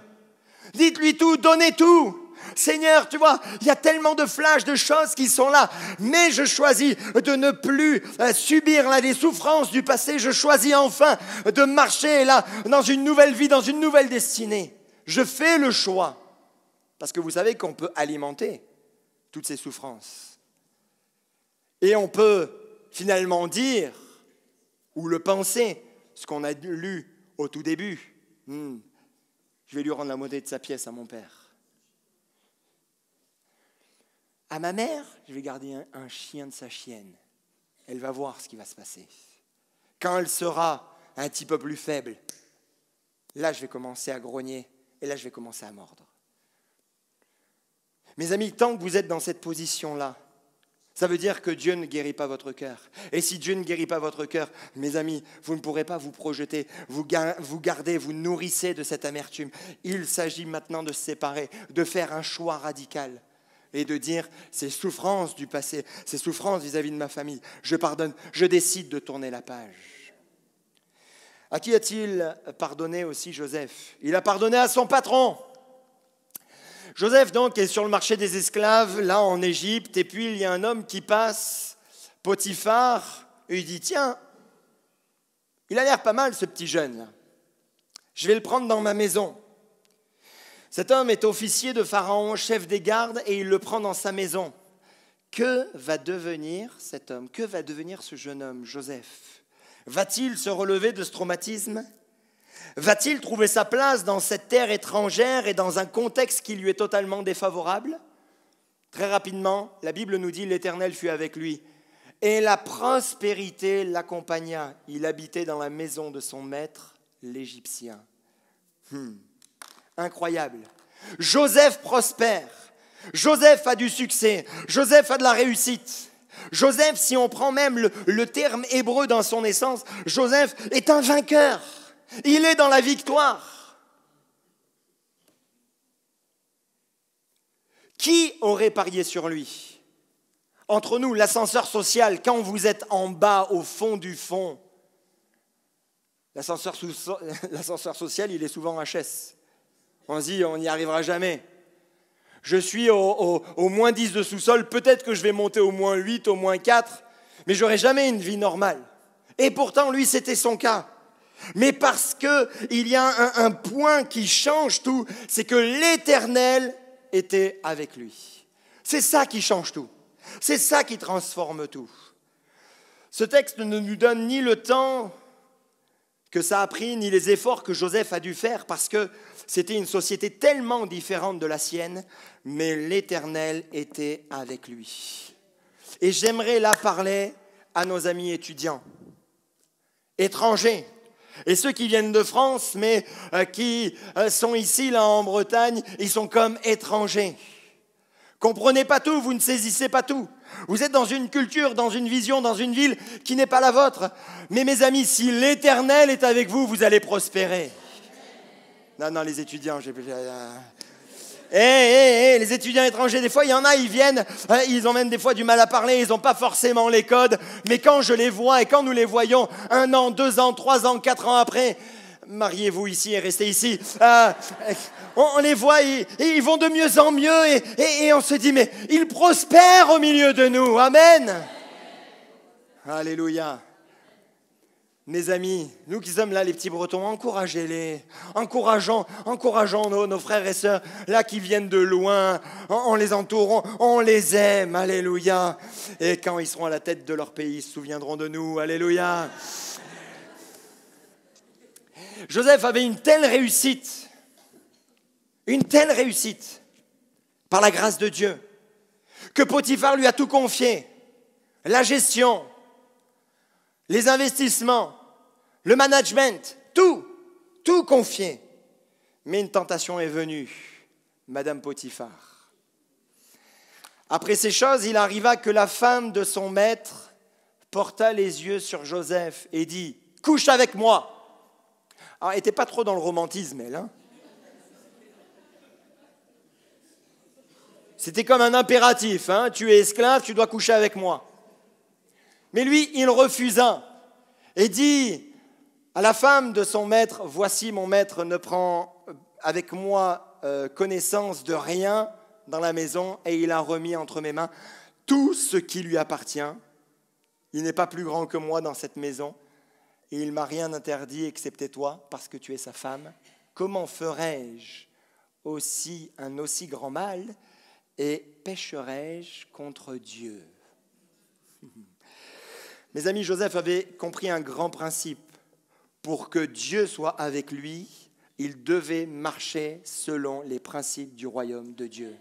Dites-lui tout, donnez tout. Seigneur, tu vois, il y a tellement de flashs, de choses qui sont là, mais je choisis de ne plus subir là, les souffrances du passé. Je choisis enfin de marcher là, dans une nouvelle vie, dans une nouvelle destinée. Je fais le choix. Parce que vous savez qu'on peut alimenter toutes ces souffrances. Et on peut finalement dire, ou le penser, ce qu'on a lu au tout début. Je vais lui rendre la monnaie de sa pièce à mon père. À ma mère, je vais garder un chien de sa chienne. Elle va voir ce qui va se passer. Quand elle sera un petit peu plus faible, là, je vais commencer à grogner et là, je vais commencer à mordre. Mes amis, tant que vous êtes dans cette position-là, ça veut dire que Dieu ne guérit pas votre cœur. Et si Dieu ne guérit pas votre cœur, mes amis, vous ne pourrez pas vous projeter, vous gardez, vous nourrissez de cette amertume. Il s'agit maintenant de se séparer, de faire un choix radical. et de dire ces souffrances du passé, ces souffrances vis-à-vis de ma famille, je pardonne, je décide de tourner la page. À qui a-t-il pardonné aussi Joseph? Il a pardonné à son patron. Joseph donc est sur le marché des esclaves, là en Égypte, et puis il y a un homme qui passe, Potiphar, et il dit, tiens, il a l'air pas mal ce petit jeune là. Je vais le prendre dans ma maison. Cet homme est officier de Pharaon, chef des gardes, et il le prend dans sa maison. Que va devenir cet homme? Que va devenir ce jeune homme, Joseph? Va-t-il se relever de ce traumatisme? Va-t-il trouver sa place dans cette terre étrangère et dans un contexte qui lui est totalement défavorable? Très rapidement, la Bible nous dit « L'Éternel fut avec lui ». Et la prospérité l'accompagna. Il habitait dans la maison de son maître, l'Égyptien. Incroyable. Joseph prospère. Joseph a du succès. Joseph a de la réussite. Joseph, si on prend même le terme hébreu dans son essence, Joseph est un vainqueur. Il est dans la victoire. Qui aurait parié sur lui? Entre nous, l'ascenseur social, quand vous êtes en bas, au fond du fond, l'ascenseur social, il est souvent HS. On se dit, on n'y arrivera jamais. Je suis au moins 10 de sous-sol, peut-être que je vais monter au moins 8, au moins 4, mais je n'aurai jamais une vie normale. Et pourtant, lui, c'était son cas. Mais parce qu'il y a un point qui change tout, c'est que l'Éternel était avec lui. C'est ça qui change tout. C'est ça qui transforme tout. Ce texte ne nous donne ni le temps que ça a pris, ni les efforts que Joseph a dû faire, parce que c'était une société tellement différente de la sienne, mais l'Éternel était avec lui. Et j'aimerais là parler à nos amis étudiants, étrangers, et ceux qui viennent de France, mais qui sont ici, là en Bretagne, ils sont comme étrangers. Comprenez pas tout, vous ne saisissez pas tout. Vous êtes dans une culture, dans une vision, dans une ville qui n'est pas la vôtre. Mais mes amis, si l'Éternel est avec vous, vous allez prospérer. Non, les étudiants, les étudiants étrangers, des fois, il y en a, ils viennent, ils ont même des fois du mal à parler, ils n'ont pas forcément les codes. Mais quand je les vois et quand nous les voyons, 1 an, 2 ans, 3 ans, 4 ans après, mariez-vous ici et restez ici. On les voit, ils vont de mieux en mieux et on se dit, mais ils prospèrent au milieu de nous. Amen. Alléluia. Mes amis, nous qui sommes là, les petits Bretons, encouragez-les, encourageons nos frères et sœurs, là qui viennent de loin, en les entourant, on les aime, alléluia. Et quand ils seront à la tête de leur pays, ils se souviendront de nous, alléluia. Joseph avait une telle réussite, par la grâce de Dieu, que Potiphar lui a tout confié, la gestion, les investissements, le management, tout confié. Mais une tentation est venue, Madame Potiphar. Après ces choses, il arriva que la femme de son maître porta les yeux sur Joseph et dit « Couche avec moi !» Alors, elle n'était pas trop dans le romantisme, elle. C'était comme un impératif. Tu es esclave, tu dois coucher avec moi. Mais lui, il refusa et dit à la femme de son maître, « Voici, mon maître ne prend avec moi connaissance de rien dans la maison et il a remis entre mes mains tout ce qui lui appartient. Il n'est pas plus grand que moi dans cette maison. Et il ne m'a rien interdit excepté toi, parce que tu es sa femme. Comment ferais-je un aussi grand mal et pécherais-je contre Dieu ?» Mes amis, Joseph avait compris un grand principe. Pour que Dieu soit avec lui, il devait marcher selon les principes du royaume de Dieu.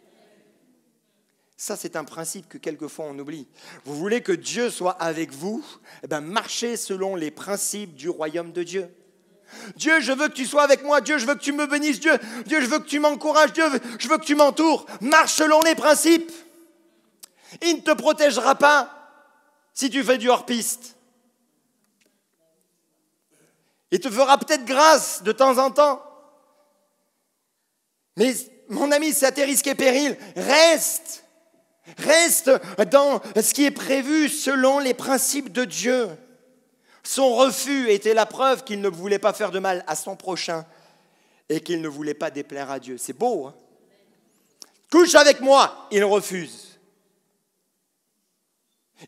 Ça, c'est un principe que quelquefois on oublie. Vous voulez que Dieu soit avec vous? Marchez selon les principes du royaume de Dieu. Dieu, je veux que tu sois avec moi. Dieu, je veux que tu me bénisses. Dieu, je veux que tu m'encourages. Dieu, je veux que tu m'entoures. Marche selon les principes. Il ne te protégera pas si tu fais du hors-piste. Il te fera peut-être grâce de temps en temps. Mais mon ami, c'est à tes risques et périls. Reste Reste dans ce qui est prévu selon les principes de Dieu. Son refus était la preuve qu'il ne voulait pas faire de mal à son prochain et qu'il ne voulait pas déplaire à Dieu. C'est beau, hein? Couche avec moi, il refuse.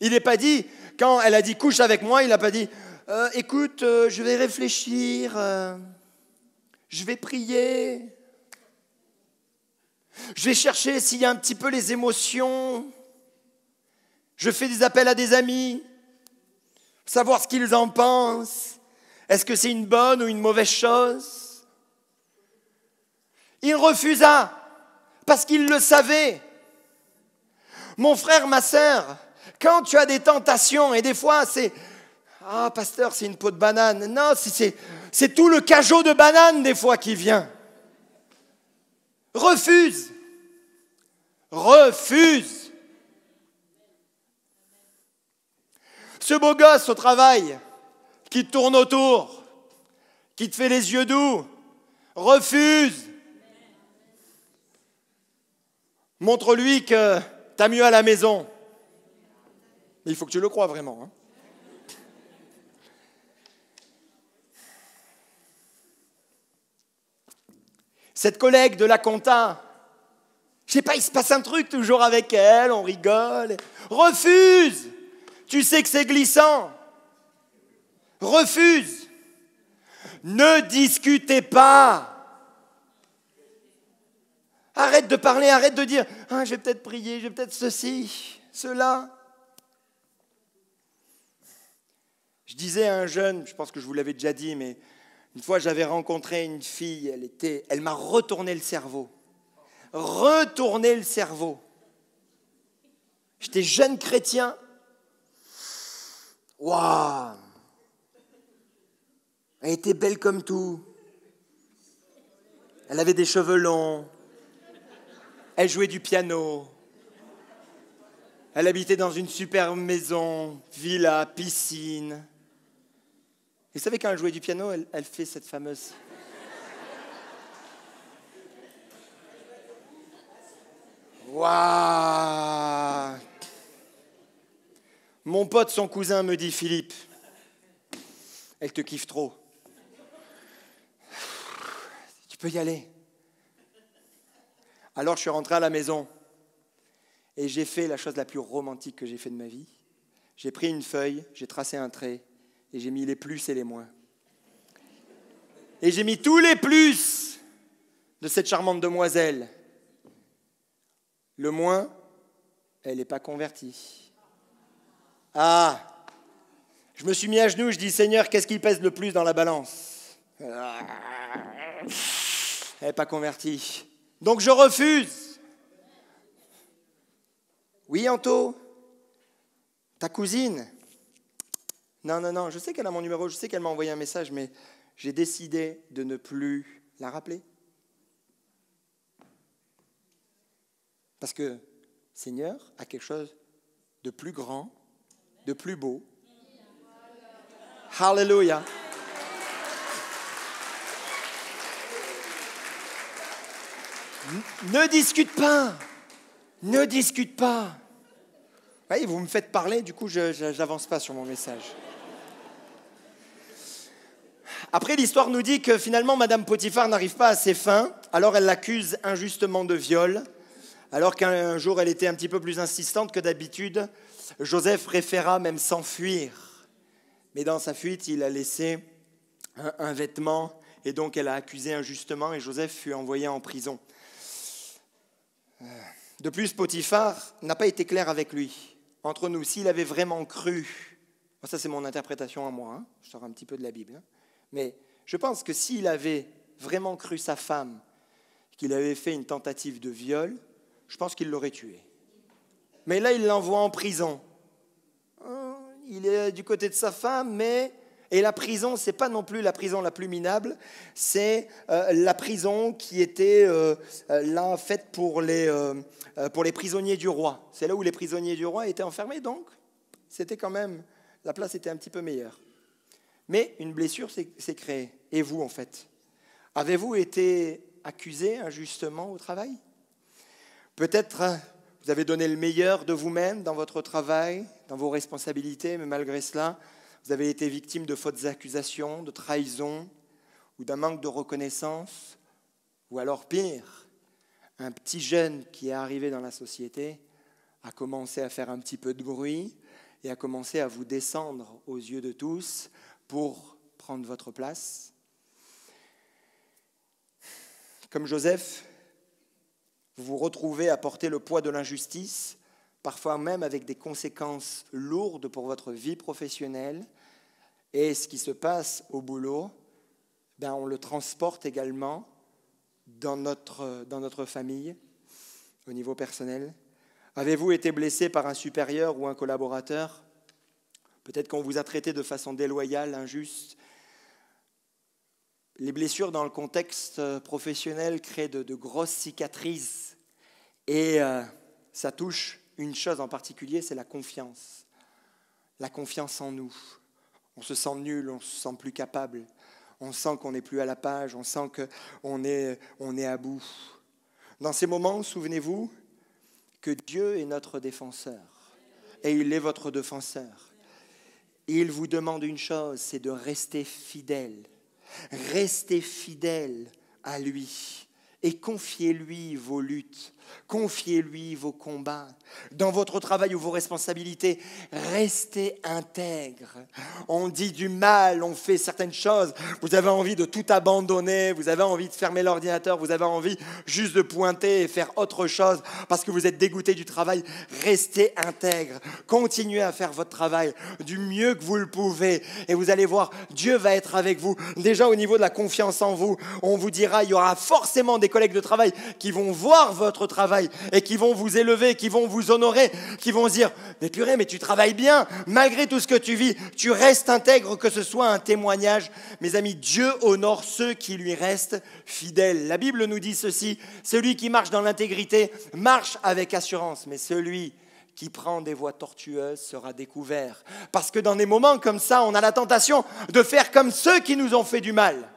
Il n'est pas dit, quand elle a dit couche avec moi, il n'a pas dit écoute, je vais réfléchir, je vais prier, je vais chercher s'il y a un petit peu les émotions, je fais des appels à des amis, savoir ce qu'ils en pensent, est-ce que c'est une bonne ou une mauvaise chose? Il refusa parce qu'il le savait. Mon frère, ma sœur, quand tu as des tentations, et des fois c'est « Ah, pasteur, c'est une peau de banane ». Non, c'est tout le cajot de banane des fois qui vient. Refuse. Refuse. Ce beau gosse au travail qui te tourne autour, qui te fait les yeux doux, refuse. Montre-lui que t'as mieux à la maison. Mais il faut que tu le crois vraiment, hein. Cette collègue de la compta, je sais pas, il se passe un truc toujours avec elle, on rigole. Refuse. Tu sais que c'est glissant. Refuse. Ne discutez pas. Arrête de parler, arrête de dire « Ah, je vais peut-être prier, je vais peut-être ceci, cela. » Je disais à un jeune, je pense que je vous l'avais déjà dit, mais une fois j'avais rencontré une fille, elle m'a retourné le cerveau. Retourné le cerveau. J'étais jeune chrétien. Waouh! Elle était belle comme tout. Elle avait des cheveux longs. Elle jouait du piano. Elle habitait dans une superbe maison, villa, piscine. Et vous savez, quand elle jouait du piano, elle fait cette fameuse... Waouh! Mon pote, son cousin, me dit « Philippe, elle te kiffe trop. Tu peux y aller. » Alors je suis rentré à la maison et j'ai fait la chose la plus romantique que j'ai fait de ma vie. J'ai pris une feuille, j'ai tracé un trait et j'ai mis les plus et les moins. Et j'ai mis tous les plus de cette charmante demoiselle. Le moins, elle n'est pas convertie. Ah! Je me suis mis à genoux, je dis « Seigneur, qu'est-ce qui pèse le plus dans la balance ?» Elle n'est pas convertie. Donc je refuse. Oui, Anto, ta cousine. Non, je sais qu'elle a mon numéro, je sais qu'elle m'a envoyé un message, mais j'ai décidé de ne plus la rappeler. Parce que Seigneur a quelque chose de plus grand, de plus beau. Hallelujah. Ne discute pas. Ne discute pas. Oui, vous me faites parler, du coup, je n'avance pas sur mon message. Après, l'histoire nous dit que finalement, Madame Potiphar n'arrive pas à ses fins, alors elle l'accuse injustement de viol. Alors qu'un jour, elle était un petit peu plus insistante que d'habitude, Joseph préféra même s'enfuir. Mais dans sa fuite, il a laissé un vêtement, et donc elle a accusé injustement, et Joseph fut envoyé en prison. De plus, Potiphar n'a pas été clair avec lui. Entre nous, s'il avait vraiment cru, ça c'est mon interprétation à moi, hein, je sors un petit peu de la Bible, hein, mais je pense que s'il avait vraiment cru sa femme, qu'il avait fait une tentative de viol, je pense qu'il l'aurait tué. Mais là, il l'envoie en prison. Il est du côté de sa femme, mais... Et la prison, ce n'est pas non plus la prison la plus minable, c'est la prison qui était là faite pour les prisonniers du roi. C'est là où les prisonniers du roi étaient enfermés, donc c'était quand même... La place était un petit peu meilleure. Mais une blessure s'est créée. Et vous, en fait, avez-vous été accusé injustement au travail ? Peut-être vous avez donné le meilleur de vous-même dans votre travail, dans vos responsabilités, mais malgré cela, vous avez été victime de fausses accusations, de trahison ou d'un manque de reconnaissance, ou alors pire, un petit jeune qui est arrivé dans la société a commencé à faire un petit peu de bruit et a commencé à vous descendre aux yeux de tous pour prendre votre place. Comme Joseph, vous vous retrouvez à porter le poids de l'injustice, parfois même avec des conséquences lourdes pour votre vie professionnelle. Et ce qui se passe au boulot, on le transporte également dans notre famille, au niveau personnel. Avez-vous été blessé par un supérieur ou un collaborateur? Peut-être qu'on vous a traité de façon déloyale, injuste. Les blessures dans le contexte professionnel créent de grosses cicatrices. Et ça touche une chose en particulier, c'est la confiance. La confiance en nous. On se sent nul, on se sent plus capable. On sent qu'on n'est plus à la page, on sent qu'on est à bout. Dans ces moments, souvenez-vous que Dieu est notre défenseur. Et il est votre défenseur. Et il vous demande une chose, c'est de rester fidèle. Restez fidèle à lui et confiez-lui vos luttes, confiez-lui vos combats. Dans votre travail ou vos responsabilités, restez intègre. On dit du mal, on fait certaines choses, vous avez envie de tout abandonner, vous avez envie de fermer l'ordinateur, vous avez envie juste de pointer et faire autre chose parce que vous êtes dégoûté du travail. Restez intègre, continuez à faire votre travail du mieux que vous le pouvez et vous allez voir, Dieu va être avec vous. Déjà au niveau de la confiance en vous, on vous dira, il y aura forcément des collègues de travail qui vont voir votre travail et qui vont vous élever, qui vont vous honorer, qui vont se dire « Mais purée, mais tu travailles bien, malgré tout ce que tu vis, tu restes intègre, que ce soit un témoignage. » Mes amis, Dieu honore ceux qui lui restent fidèles. La Bible nous dit ceci, celui qui marche dans l'intégrité marche avec assurance, mais celui qui prend des voies tortueuses sera découvert. Parce que dans des moments comme ça, on a la tentation de faire comme ceux qui nous ont fait du mal.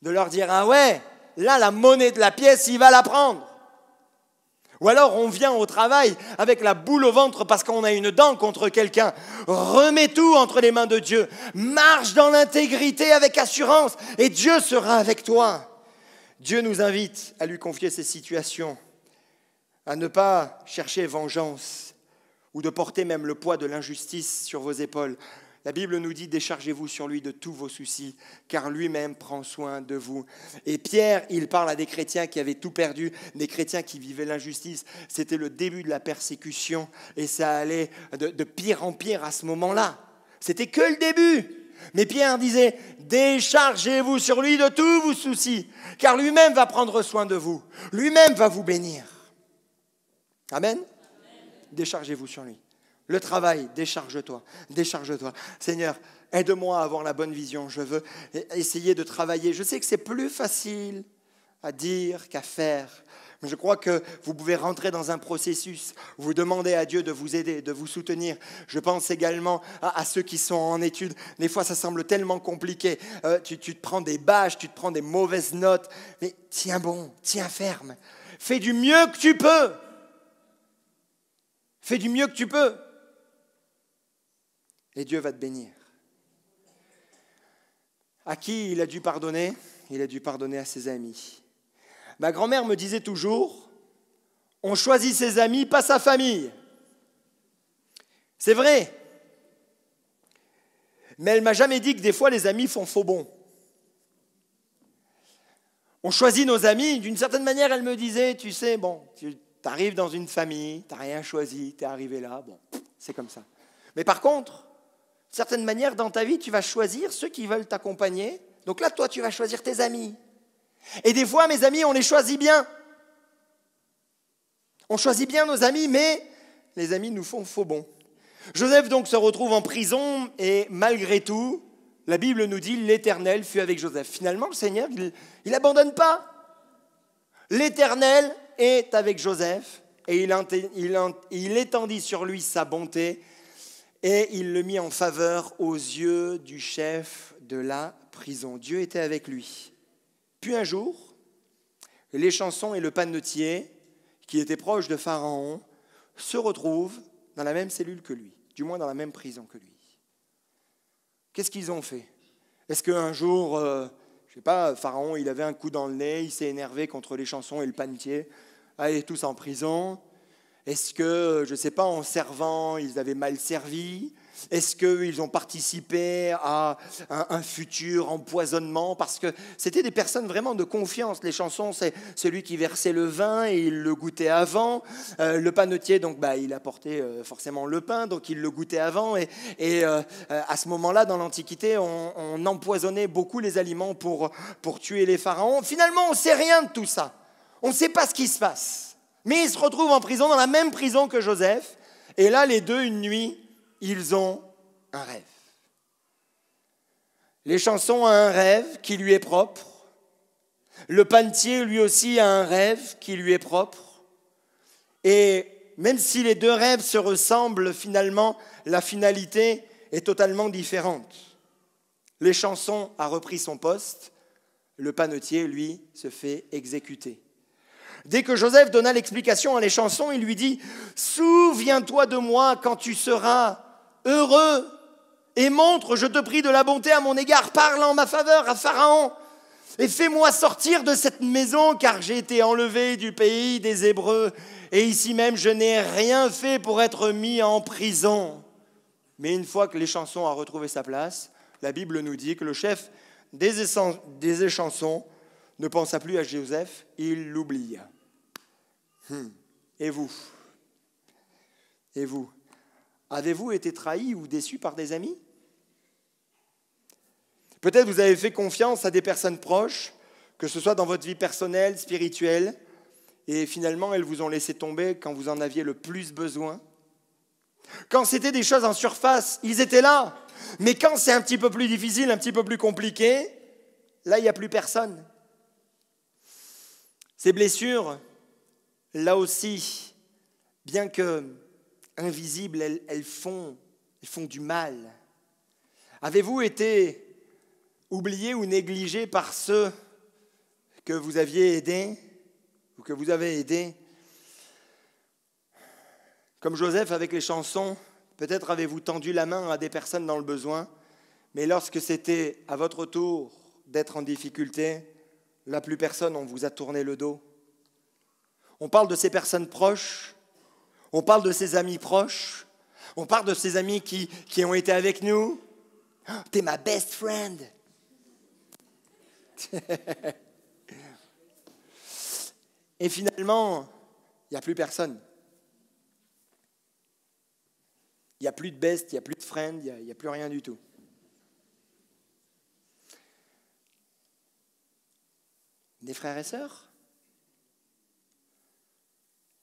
De leur dire « Ah ouais, là, la monnaie de la pièce, il va la prendre. » Ou alors on vient au travail avec la boule au ventre parce qu'on a une dent contre quelqu'un. Remets tout entre les mains de Dieu. Marche dans l'intégrité avec assurance et Dieu sera avec toi. Dieu nous invite à lui confier ces situations, à ne pas chercher vengeance ou de porter même le poids de l'injustice sur vos épaules. La Bible nous dit « Déchargez-vous sur lui de tous vos soucis, car lui-même prend soin de vous. » Et Pierre, il parle à des chrétiens qui avaient tout perdu, des chrétiens qui vivaient l'injustice. C'était le début de la persécution et ça allait de pire en pire à ce moment-là. C'était que le début. Mais Pierre disait « Déchargez-vous sur lui de tous vos soucis, car lui-même va prendre soin de vous. Lui-même va vous bénir. » Amen. Déchargez-vous sur lui. Le travail, décharge-toi, décharge-toi. Seigneur, aide-moi à avoir la bonne vision. Je veux essayer de travailler. Je sais que c'est plus facile à dire qu'à faire. Mais je crois que vous pouvez rentrer dans un processus. Vous demandez à Dieu de vous aider, de vous soutenir. Je pense également à ceux qui sont en études. Des fois, ça semble tellement compliqué. Tu te prends des bâches, tu te prends des mauvaises notes. Mais tiens bon, tiens ferme. Fais du mieux que tu peux. Fais du mieux que tu peux. Et Dieu va te bénir. À qui il a dû pardonner? Il a dû pardonner à ses amis. Ma grand-mère me disait toujours, on choisit ses amis, pas sa famille. C'est vrai. Mais elle ne m'a jamais dit que des fois les amis font faux bon. On choisit nos amis, d'une certaine manière elle me disait, tu sais, bon, tu arrives dans une famille, tu n'as rien choisi, tu es arrivé là, bon, c'est comme ça. Mais par contre, d'une certaine manière, dans ta vie, tu vas choisir ceux qui veulent t'accompagner. Donc là, toi, tu vas choisir tes amis. Et des fois, mes amis, on les choisit bien. On choisit bien nos amis, mais les amis nous font faux bon. Joseph donc se retrouve en prison et malgré tout, la Bible nous dit l'Éternel fut avec Joseph. Finalement, le Seigneur, il n'abandonne pas. L'Éternel est avec Joseph et il étendit sur lui sa bonté et il le mit en faveur aux yeux du chef de la prison. Dieu était avec lui. Puis un jour, l'échanson et le panetier qui étaient proches de Pharaon, se retrouvent dans la même cellule que lui, du moins dans la même prison que lui. Qu'est-ce qu'ils ont fait? Est-ce qu'un jour, je ne sais pas, Pharaon, il avait un coup dans le nez, il s'est énervé contre les chansons et le panetier, allez tous en prison? Est-ce que, je ne sais pas, en servant, ils avaient mal servi? Est-ce qu'ils ont participé à un futur empoisonnement? Parce que c'était des personnes vraiment de confiance. Les chansons, c'est celui qui versait le vin et il le goûtait avant. Le panetier, donc, il apportait forcément le pain, donc il le goûtait avant. Et à ce moment-là, dans l'Antiquité, on empoisonnait beaucoup les aliments pour tuer les pharaons. Finalement, on ne sait rien de tout ça. On ne sait pas ce qui se passe. Mais ils se retrouvent en prison, dans la même prison que Joseph. Et là, les deux, une nuit, ils ont un rêve. Les chansons ont un rêve qui lui est propre. Le panetier, lui aussi, a un rêve qui lui est propre. Et même si les deux rêves se ressemblent, finalement, la finalité est totalement différente. Les chansons a repris son poste. Le panetier, lui, se fait exécuter. Dès que Joseph donna l'explication à les chansons, il lui dit « Souviens-toi de moi quand tu seras heureux et montre, je te prie, de la bonté à mon égard. Parle en ma faveur à Pharaon et fais-moi sortir de cette maison car j'ai été enlevé du pays des Hébreux et ici même je n'ai rien fait pour être mis en prison. » Mais une fois que les chansons a retrouvé sa place, la Bible nous dit que le chef des échansons ne pensa plus à Joseph, il l'oublia. Et vous? Et vous? Avez-vous été trahi ou déçu par des amis? Peut-être vous avez fait confiance à des personnes proches, que ce soit dans votre vie personnelle, spirituelle, et finalement elles vous ont laissé tomber quand vous en aviez le plus besoin. Quand c'était des choses en surface, ils étaient là. Mais quand c'est un petit peu plus difficile, un petit peu plus compliqué, là il n'y a plus personne. Ces blessures, là aussi, bien que invisibles, elles font du mal. Avez-vous été oublié ou négligé par ceux que vous aviez aidés ou que vous avez aidés? Comme Joseph avec les chansons, peut-être avez-vous tendu la main à des personnes dans le besoin, mais lorsque c'était à votre tour d'être en difficulté, là plus personne, on vous a tourné le dos. On parle de ces personnes proches, on parle de ces amis proches, on parle de ces amis qui ont été avec nous. Oh, t'es ma best friend. Et finalement, il n'y a plus personne. Il n'y a plus de best, il n'y a plus de friend, il n'y a plus rien du tout. Des frères et sœurs?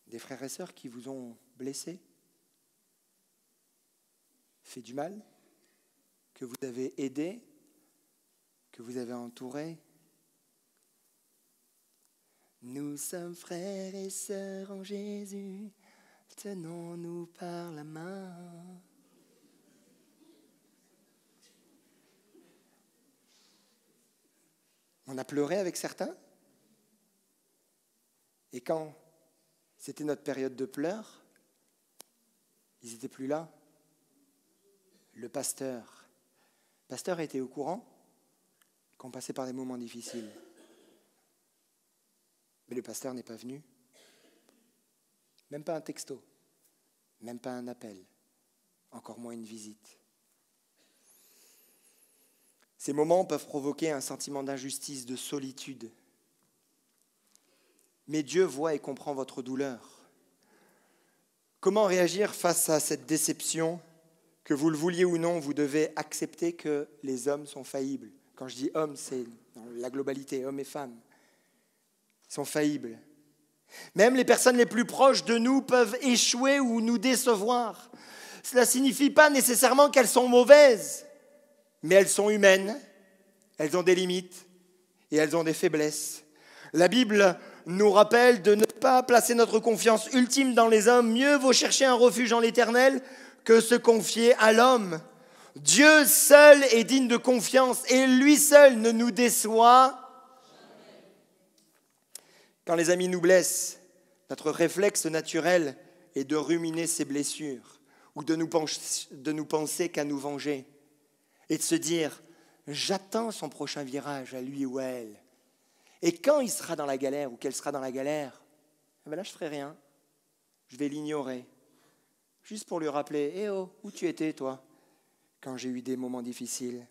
Des frères et sœurs qui vous ont blessé, fait du mal, que vous avez aidé, que vous avez entouré. Nous sommes frères et sœurs en Jésus, tenons-nous par la main. On a pleuré avec certains. Et quand c'était notre période de pleurs, ils n'étaient plus là. Le pasteur était au courant qu'on passait par des moments difficiles. Mais le pasteur n'est pas venu. Même pas un texto, même pas un appel, encore moins une visite. Ces moments peuvent provoquer un sentiment d'injustice, de solitude. Mais Dieu voit et comprend votre douleur. Comment réagir face à cette déception? Que vous le vouliez ou non, vous devez accepter que les hommes sont faillibles. Quand je dis hommes, c'est dans la globalité, hommes et femmes. Ils sont faillibles. Même les personnes les plus proches de nous peuvent échouer ou nous décevoir. Cela ne signifie pas nécessairement qu'elles sont mauvaises, mais elles sont humaines, elles ont des limites et elles ont des faiblesses. La Bible nous rappelle de ne pas placer notre confiance ultime dans les hommes. Mieux vaut chercher un refuge en l'Éternel que se confier à l'homme. Dieu seul est digne de confiance et lui seul ne nous déçoit. Quand les amis nous blessent, Notre réflexe naturel est de ruminer ses blessures ou de nous penser qu'à nous venger et de se dire « j'attends son prochain virage à lui ou à elle ». Et quand il sera dans la galère ou qu'elle sera dans la galère, eh bien là je ne ferai rien, je vais l'ignorer. Juste pour lui rappeler « Eh oh, où tu étais toi quand j'ai eu des moments difficiles ?»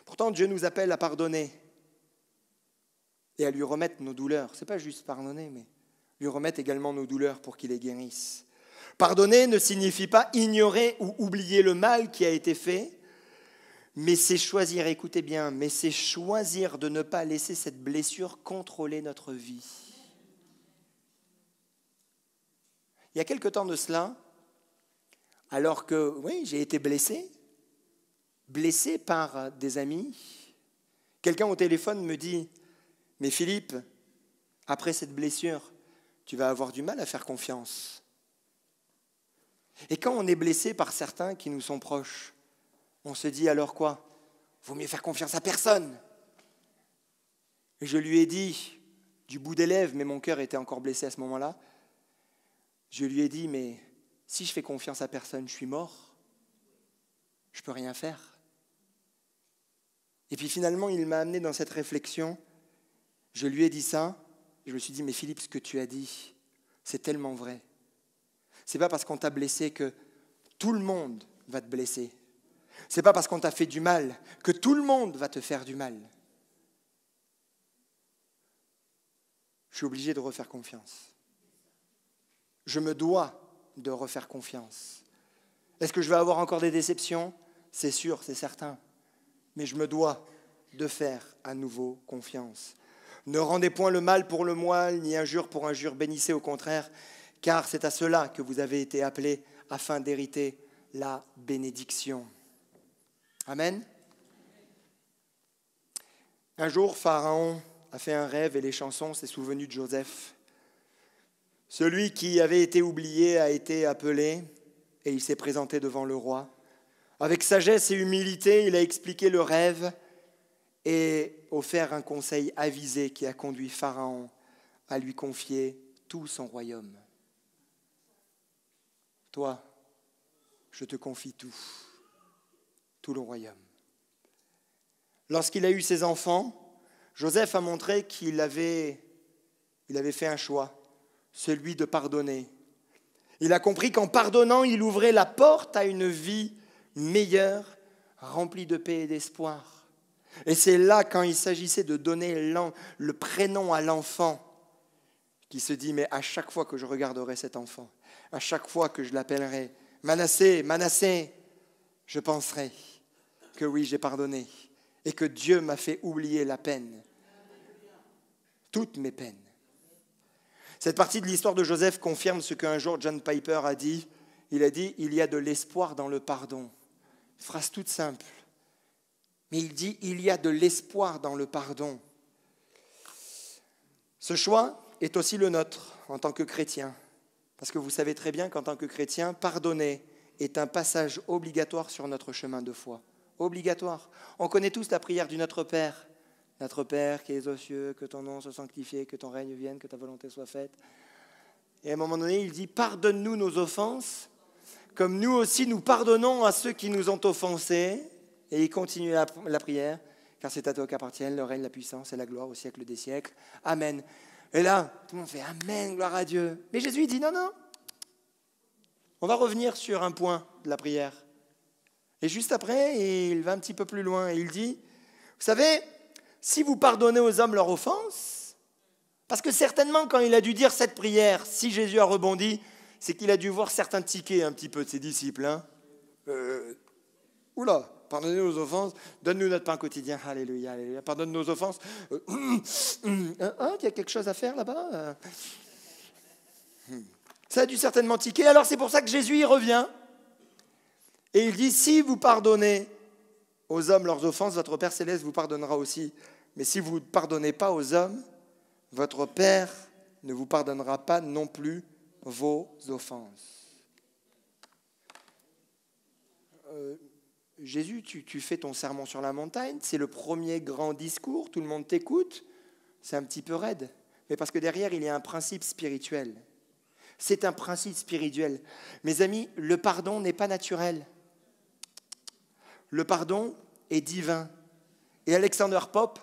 Pourtant Dieu nous appelle à pardonner et à lui remettre nos douleurs. Ce n'est pas juste pardonner, mais lui remettre également nos douleurs pour qu'il les guérisse. Pardonner ne signifie pas ignorer ou oublier le mal qui a été fait, mais c'est choisir, écoutez bien, mais c'est choisir de ne pas laisser cette blessure contrôler notre vie. Il y a quelque temps de cela, alors que, oui, j'ai été blessé par des amis, quelqu'un au téléphone me dit « Mais Philippe, après cette blessure, tu vas avoir du mal à faire confiance. » Et quand on est blessé par certains qui nous sont proches, on se dit alors quoi ? Vaut mieux faire confiance à personne. Et je lui ai dit, du bout des lèvres, mais mon cœur était encore blessé à ce moment-là, je lui ai dit, mais si je fais confiance à personne, je suis mort. Je ne peux rien faire. Et puis finalement, il m'a amené dans cette réflexion. Je lui ai dit ça. Je me suis dit, mais Philippe, ce que tu as dit, c'est tellement vrai. Ce n'est pas parce qu'on t'a blessé que tout le monde va te blesser. Ce n'est pas parce qu'on t'a fait du mal que tout le monde va te faire du mal. Je suis obligé de refaire confiance. Je me dois de refaire confiance. Est-ce que je vais avoir encore des déceptions ? C'est sûr, c'est certain. Mais je me dois de faire à nouveau confiance. Ne rendez point le mal pour le mal, ni injure pour injure, bénissez au contraire, car c'est à cela que vous avez été appelés afin d'hériter la bénédiction. Amen. Un jour, Pharaon a fait un rêve et les chansons s'est souvenu de Joseph. Celui qui avait été oublié a été appelé et il s'est présenté devant le roi. Avec sagesse et humilité, il a expliqué le rêve et offert un conseil avisé qui a conduit Pharaon à lui confier tout son royaume. Toi, je te confie tout le royaume. Lorsqu'il a eu ses enfants, Joseph a montré qu'il avait fait un choix, celui de pardonner. Il a compris qu'en pardonnant, il ouvrait la porte à une vie meilleure, remplie de paix et d'espoir. Et c'est là, quand il s'agissait de donner le prénom à l'enfant, qu'il se dit, mais à chaque fois que je regarderai cet enfant, à chaque fois que je l'appellerai Manassé, Manassé, je penserai que oui, j'ai pardonné et que Dieu m'a fait oublier la peine, toutes mes peines. Cette partie de l'histoire de Joseph confirme ce qu'un jour John Piper a dit. Il a dit, il y a de l'espoir dans le pardon. Phrase toute simple. Mais il dit, il y a de l'espoir dans le pardon. Ce choix est aussi le nôtre en tant que chrétien. Parce que vous savez très bien qu'en tant que chrétien, pardonner est un passage obligatoire sur notre chemin de foi. Obligatoire. On connaît tous la prière du Notre Père. Notre Père qui es aux cieux, que ton nom soit sanctifié, que ton règne vienne, que ta volonté soit faite. Et à un moment donné, il dit, pardonne-nous nos offenses, comme nous aussi nous pardonnons à ceux qui nous ont offensés. Et il continue la prière, car c'est à toi qu'appartiennent le règne, la puissance et la gloire au siècle des siècles. Amen. Et là, tout le monde fait Amen, gloire à Dieu. Mais Jésus dit non. On va revenir sur un point de la prière. Et juste après, il va un petit peu plus loin. Et il dit, vous savez, si vous pardonnez aux hommes leurs offenses, parce que certainement quand il a dû dire cette prière, si Jésus a rebondi, c'est qu'il a dû voir certains tiquer un petit peu de ses disciples. Oula, pardonnez nos offenses, donne-nous notre pain quotidien, alléluia, alléluia. Pardonne nos offenses. Il y a quelque chose à faire là-bas. Ça a dû certainement tiquer. Alors c'est pour ça que Jésus y revient. Et il dit, si vous pardonnez aux hommes leurs offenses, votre Père Céleste vous pardonnera aussi. Mais si vous ne pardonnez pas aux hommes, votre Père ne vous pardonnera pas non plus vos offenses. Jésus, tu fais ton sermon sur la montagne, c'est le premier grand discours, tout le monde t'écoute, c'est un petit peu raide. mais parce que derrière, il y a un principe spirituel. C'est un principe spirituel. Mes amis, le pardon n'est pas naturel. Le pardon est divin. Et Alexander Pope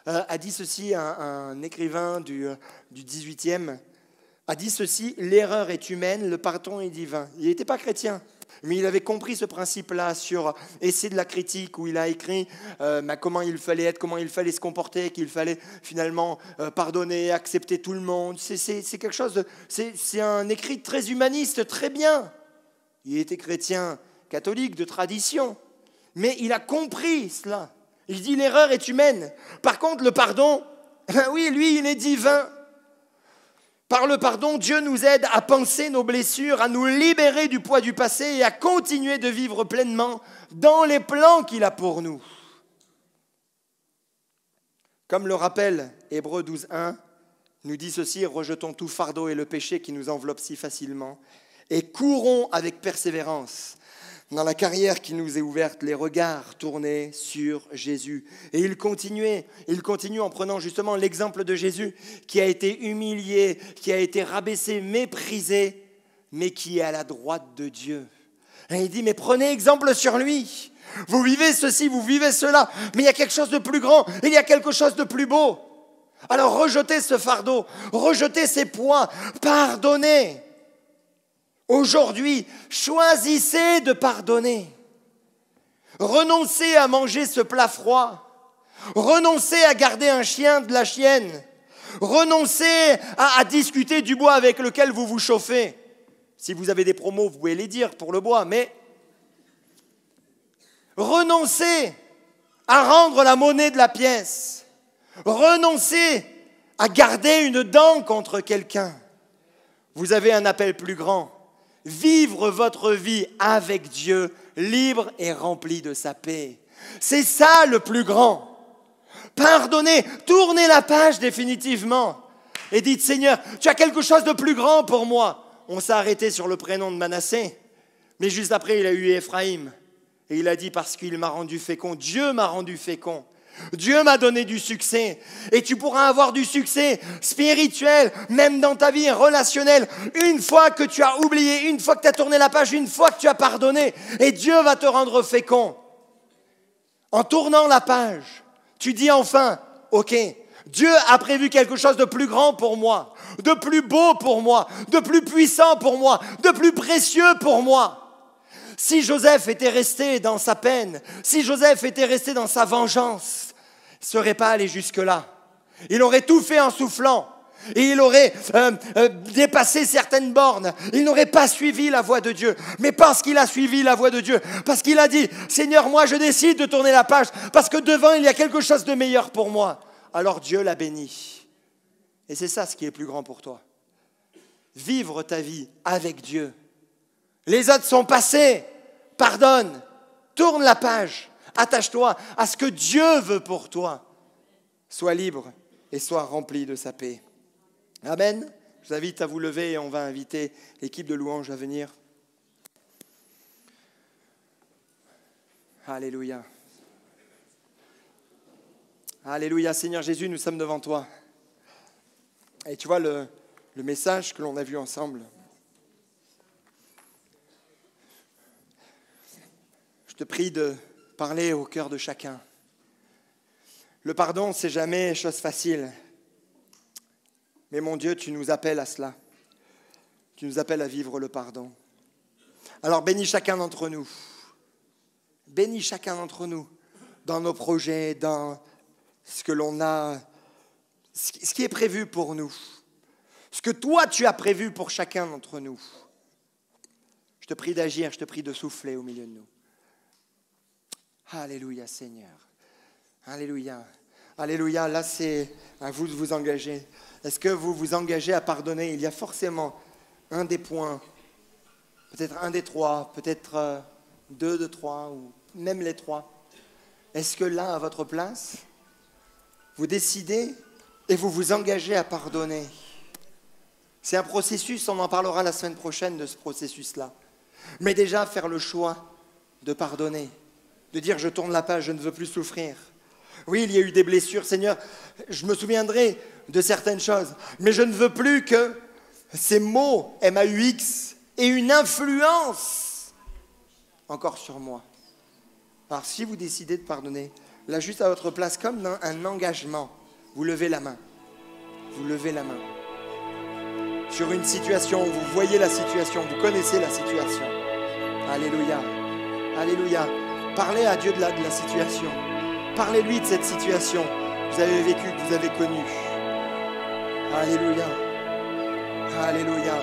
a dit ceci, un écrivain du 18e, a dit ceci: l'erreur est humaine, le pardon est divin. Il n'était pas chrétien, mais il avait compris ce principe-là sur Essai de la critique, où il a écrit comment il fallait être, comment il fallait se comporter, qu'il fallait finalement pardonner, accepter tout le monde. C'est quelque chose, c'est un écrit très humaniste, très bien. Il était chrétien, catholique, de tradition, mais il a compris cela. Il dit l'erreur est humaine. Par contre, le pardon, oui, lui, il est divin. Par le pardon, Dieu nous aide à penser nos blessures, à nous libérer du poids du passé et à continuer de vivre pleinement dans les plans qu'il a pour nous. Comme le rappelle Hébreux 12:1, nous dit ceci: rejetons tout fardeau et le péché qui nous enveloppe si facilement et courons avec persévérance dans la carrière qui nous est ouverte, les regards tournés sur Jésus. Et il continue en prenant justement l'exemple de Jésus qui a été humilié, qui a été rabaissé, méprisé, mais qui est à la droite de Dieu. Et il dit, mais prenez exemple sur lui. Vous vivez ceci, vous vivez cela, mais il y a quelque chose de plus grand, il y a quelque chose de plus beau. Alors rejetez ce fardeau, rejetez ces poids, pardonnez. Aujourd'hui, choisissez de pardonner. Renoncez à manger ce plat froid. Renoncez à garder un chien de la chienne. Renoncez à discuter du bois avec lequel vous vous chauffez. Si vous avez des promos, vous pouvez les dire pour le bois, mais renoncez à rendre la monnaie de la pièce. Renoncez à garder une dent contre quelqu'un. Vous avez un appel plus grand. Vivre votre vie avec Dieu, libre et rempli de sa paix. C'est ça le plus grand. Pardonnez, tournez la page définitivement et dites, Seigneur, tu as quelque chose de plus grand pour moi. On s'est arrêté sur le prénom de Manassé, mais juste après il a eu Ephraïm. Et il a dit, parce qu'il m'a rendu fécond, Dieu m'a rendu fécond. Dieu m'a donné du succès et tu pourras avoir du succès spirituel, même dans ta vie relationnelle, une fois que tu as oublié, une fois que tu as tourné la page, une fois que tu as pardonné, et Dieu va te rendre fécond. En tournant la page, tu dis enfin, ok, Dieu a prévu quelque chose de plus grand pour moi, de plus beau pour moi, de plus puissant pour moi, de plus précieux pour moi. Si Joseph était resté dans sa peine, si Joseph était resté dans sa vengeance, il ne serait pas allé jusque-là. Il aurait tout fait en soufflant. Et il aurait dépassé certaines bornes. Il n'aurait pas suivi la voie de Dieu. Mais parce qu'il a suivi la voie de Dieu, parce qu'il a dit, Seigneur, moi je décide de tourner la page, parce que devant il y a quelque chose de meilleur pour moi. Alors Dieu l'a béni. Et c'est ça ce qui est plus grand pour toi. Vivre ta vie avec Dieu. Les autres sont passés. Pardonne. Tourne la page. Attache-toi à ce que Dieu veut pour toi. Sois libre et sois rempli de sa paix. Amen. Je vous invite à vous lever et on va inviter l'équipe de louanges à venir. Alléluia. Alléluia. Seigneur Jésus, nous sommes devant toi. Et tu vois le message que l'on a vu ensemble. Je te prie de parler au cœur de chacun. Le pardon, c'est jamais chose facile. Mais mon Dieu, tu nous appelles à cela. Tu nous appelles à vivre le pardon. Alors bénis chacun d'entre nous. Bénis chacun d'entre nous dans nos projets, dans ce que l'on a, ce qui est prévu pour nous. Ce que toi, tu as prévu pour chacun d'entre nous. Je te prie d'agir, je te prie de souffler au milieu de nous. Alléluia, Seigneur. Alléluia. Alléluia. Là, c'est à vous de vous engager. Est-ce que vous vous engagez à pardonner? Il y a forcément un des points, peut-être un des trois, peut-être 2 de 3, ou même les 3. Est-ce que là, à votre place, vous décidez et vous vous engagez à pardonner? C'est un processus, on en parlera la semaine prochaine de ce processus-là. Mais déjà, faire le choix de pardonner. De dire, je tourne la page, je ne veux plus souffrir. Oui, il y a eu des blessures, Seigneur. Je me souviendrai de certaines choses. Mais je ne veux plus que ces mots MAUX aient une influence encore sur moi. Alors si vous décidez de pardonner, là juste à votre place, comme un engagement, vous levez la main. Vous levez la main. Sur une situation, vous voyez la situation, vous connaissez la situation. Alléluia. Alléluia. Parlez à Dieu de la situation. Parlez-lui de cette situation que vous avez vécue, que vous avez connue. Alléluia. Alléluia.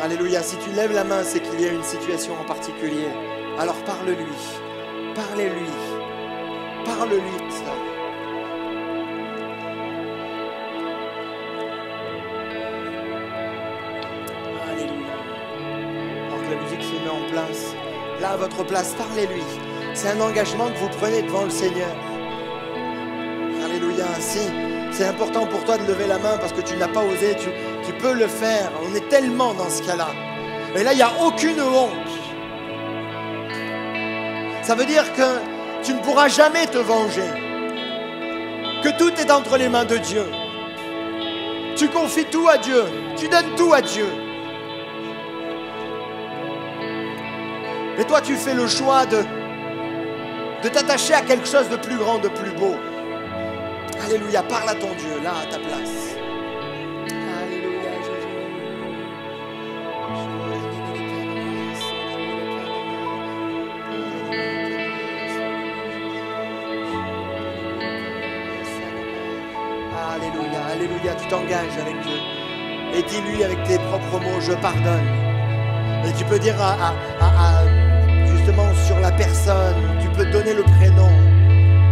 Alléluia. Si tu lèves la main, c'est qu'il y a une situation en particulier. Alors parle-lui. Parlez-lui. Parle-lui de ça. Alléluia. Alors que la musique se met en place, là à votre place, parlez-lui. C'est un engagement que vous prenez devant le Seigneur. Alléluia. Si c'est important pour toi de lever la main parce que tu n'as pas osé, tu peux le faire. On est tellement dans ce cas-là. Et là, il n'y a aucune honte. Ça veut dire que tu ne pourras jamais te venger. Que tout est entre les mains de Dieu. Tu confies tout à Dieu. Tu donnes tout à Dieu. Et toi, tu fais le choix de t'attacher à quelque chose de plus grand, de plus beau. Alléluia, parle à ton Dieu, là, à ta place. Alléluia, Alléluia, alléluia, tu t'engages avec Dieu. Et dis-lui avec tes propres mots, je pardonne. Et tu peux dire justement sur la personne, tu peux donner le prénom.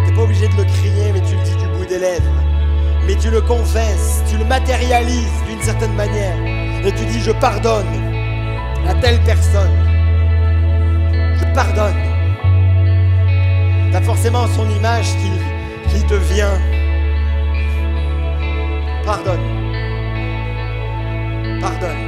Tu n'es pas obligé de le crier, mais tu le dis du bout des lèvres. Mais tu le confesses, tu le matérialises d'une certaine manière. Et tu dis, je pardonne à telle personne. Je pardonne. Tu as forcément son image qui te vient. Pardonne. Pardonne.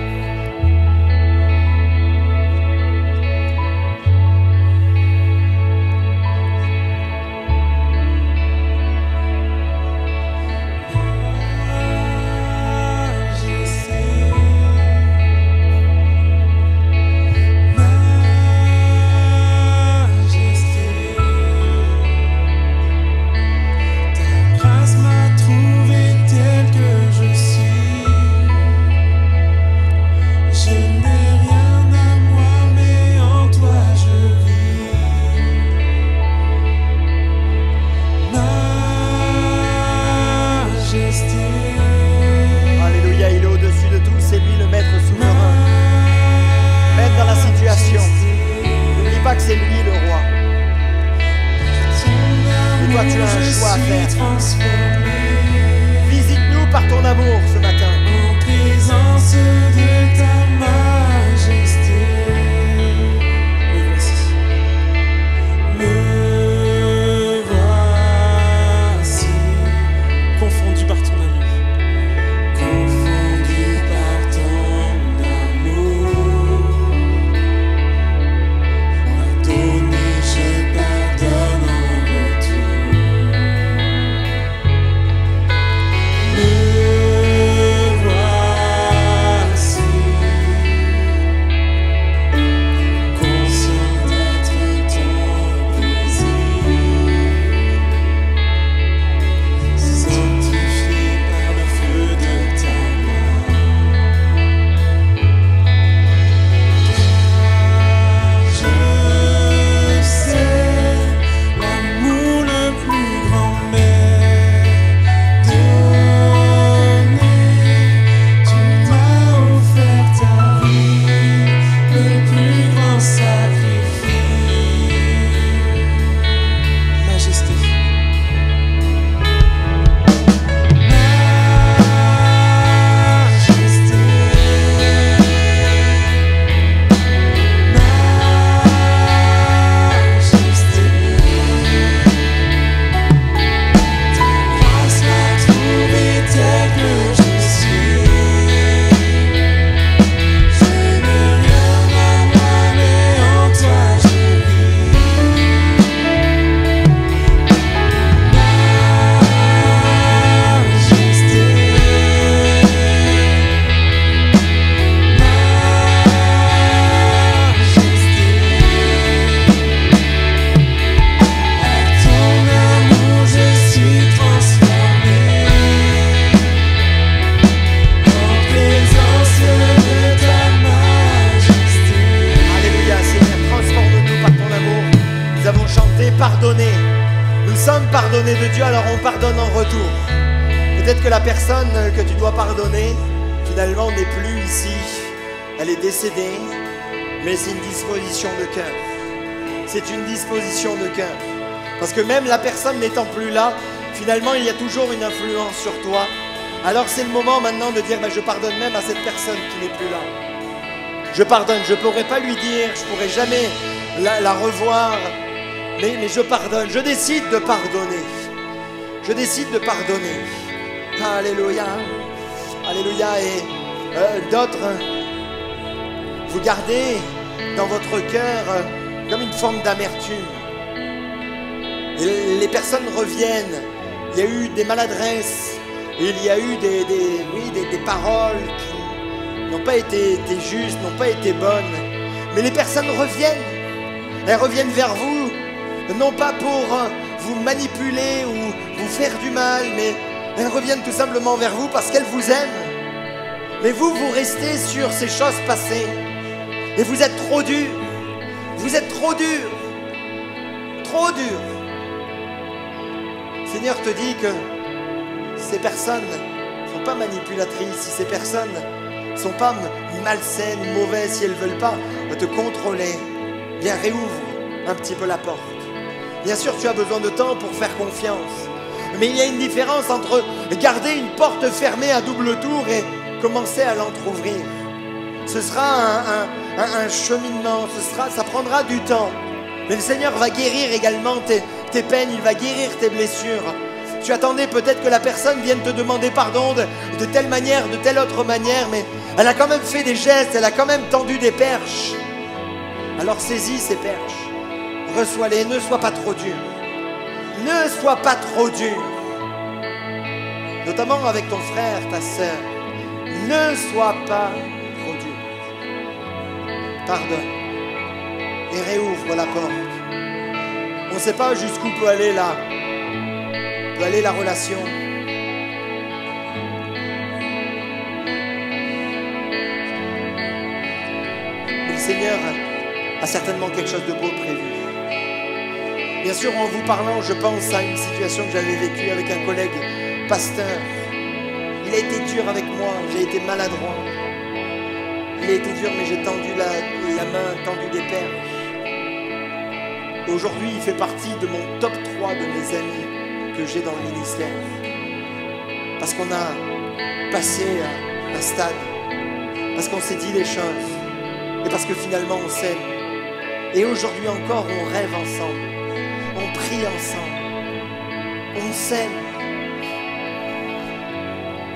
Grâce m'a trouvé tel que je suis. pardonner de Dieu, alors on pardonne en retour. Peut-être que la personne que tu dois pardonner, finalement, n'est plus ici. Elle est décédée, mais c'est une disposition de cœur. C'est une disposition de cœur. Parce que même la personne n'étant plus là, finalement, il y a toujours une influence sur toi. Alors c'est le moment maintenant de dire, je pardonne même à cette personne qui n'est plus là. Je pardonne, je ne pourrai pas lui dire, je ne pourrai jamais la revoir, mais je pardonne, je décide de pardonner. Je décide de pardonner. Alléluia. Alléluia. Et d'autres, vous gardez dans votre cœur comme une forme d'amertume. Et les personnes reviennent. Il y a eu des maladresses. Il y a eu des paroles qui n'ont pas été justes, n'ont pas été bonnes. Mais les personnes reviennent. Elles reviennent vers vous, non pas pour vous manipuler ou vous faire du mal, mais elles reviennent tout simplement vers vous parce qu'elles vous aiment. Mais vous restez sur ces choses passées. Et vous êtes trop dur. Vous êtes trop dur. Trop dur. Le Seigneur te dit que ces personnes ne sont pas manipulatrices, si ces personnes ne sont pas malsaines, mauvaises, si elles ne veulent pas te contrôler, bien réouvre un petit peu la porte. Bien sûr, tu as besoin de temps pour faire confiance. Mais il y a une différence entre garder une porte fermée à double tour et commencer à l'entrouvrir. Ce sera un cheminement, ça prendra du temps. Mais le Seigneur va guérir également tes peines, il va guérir tes blessures. Tu attendais peut-être que la personne vienne te demander pardon de telle manière, de telle autre manière, mais elle a quand même fait des gestes, elle a quand même tendu des perches. Alors saisis ces perches, reçois-les, ne sois pas trop dur. Ne sois pas trop dur. Notamment avec ton frère, ta sœur. Ne sois pas trop dur. Pardonne. Et réouvre la porte. On ne sait pas jusqu'où peut aller la relation. Mais le Seigneur a certainement quelque chose de beau prévu. Bien sûr, en vous parlant, je pense à une situation que j'avais vécue avec un collègue pasteur. Il a été dur avec moi, j'ai été maladroit. Il a été dur, mais j'ai tendu la main, tendu des perches. Aujourd'hui, il fait partie de mon top 3 de mes amis que j'ai dans le ministère. Parce qu'on a passé un stade, parce qu'on s'est dit les choses, et parce que finalement on s'aime. Et aujourd'hui encore, on rêve ensemble, on prie ensemble, on s'aime.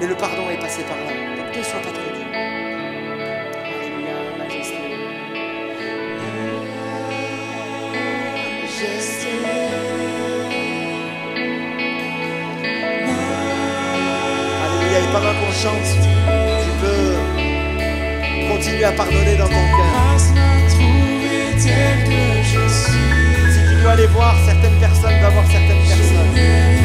Mais le pardon est passé par là, donc ne sois pas trop dur. Alléluia, majesté. Alléluia, et pendant qu'on chante, tu peux continuer à pardonner dans ton cœur. Si tu dois aller voir certaines personnes, va voir certaines personnes.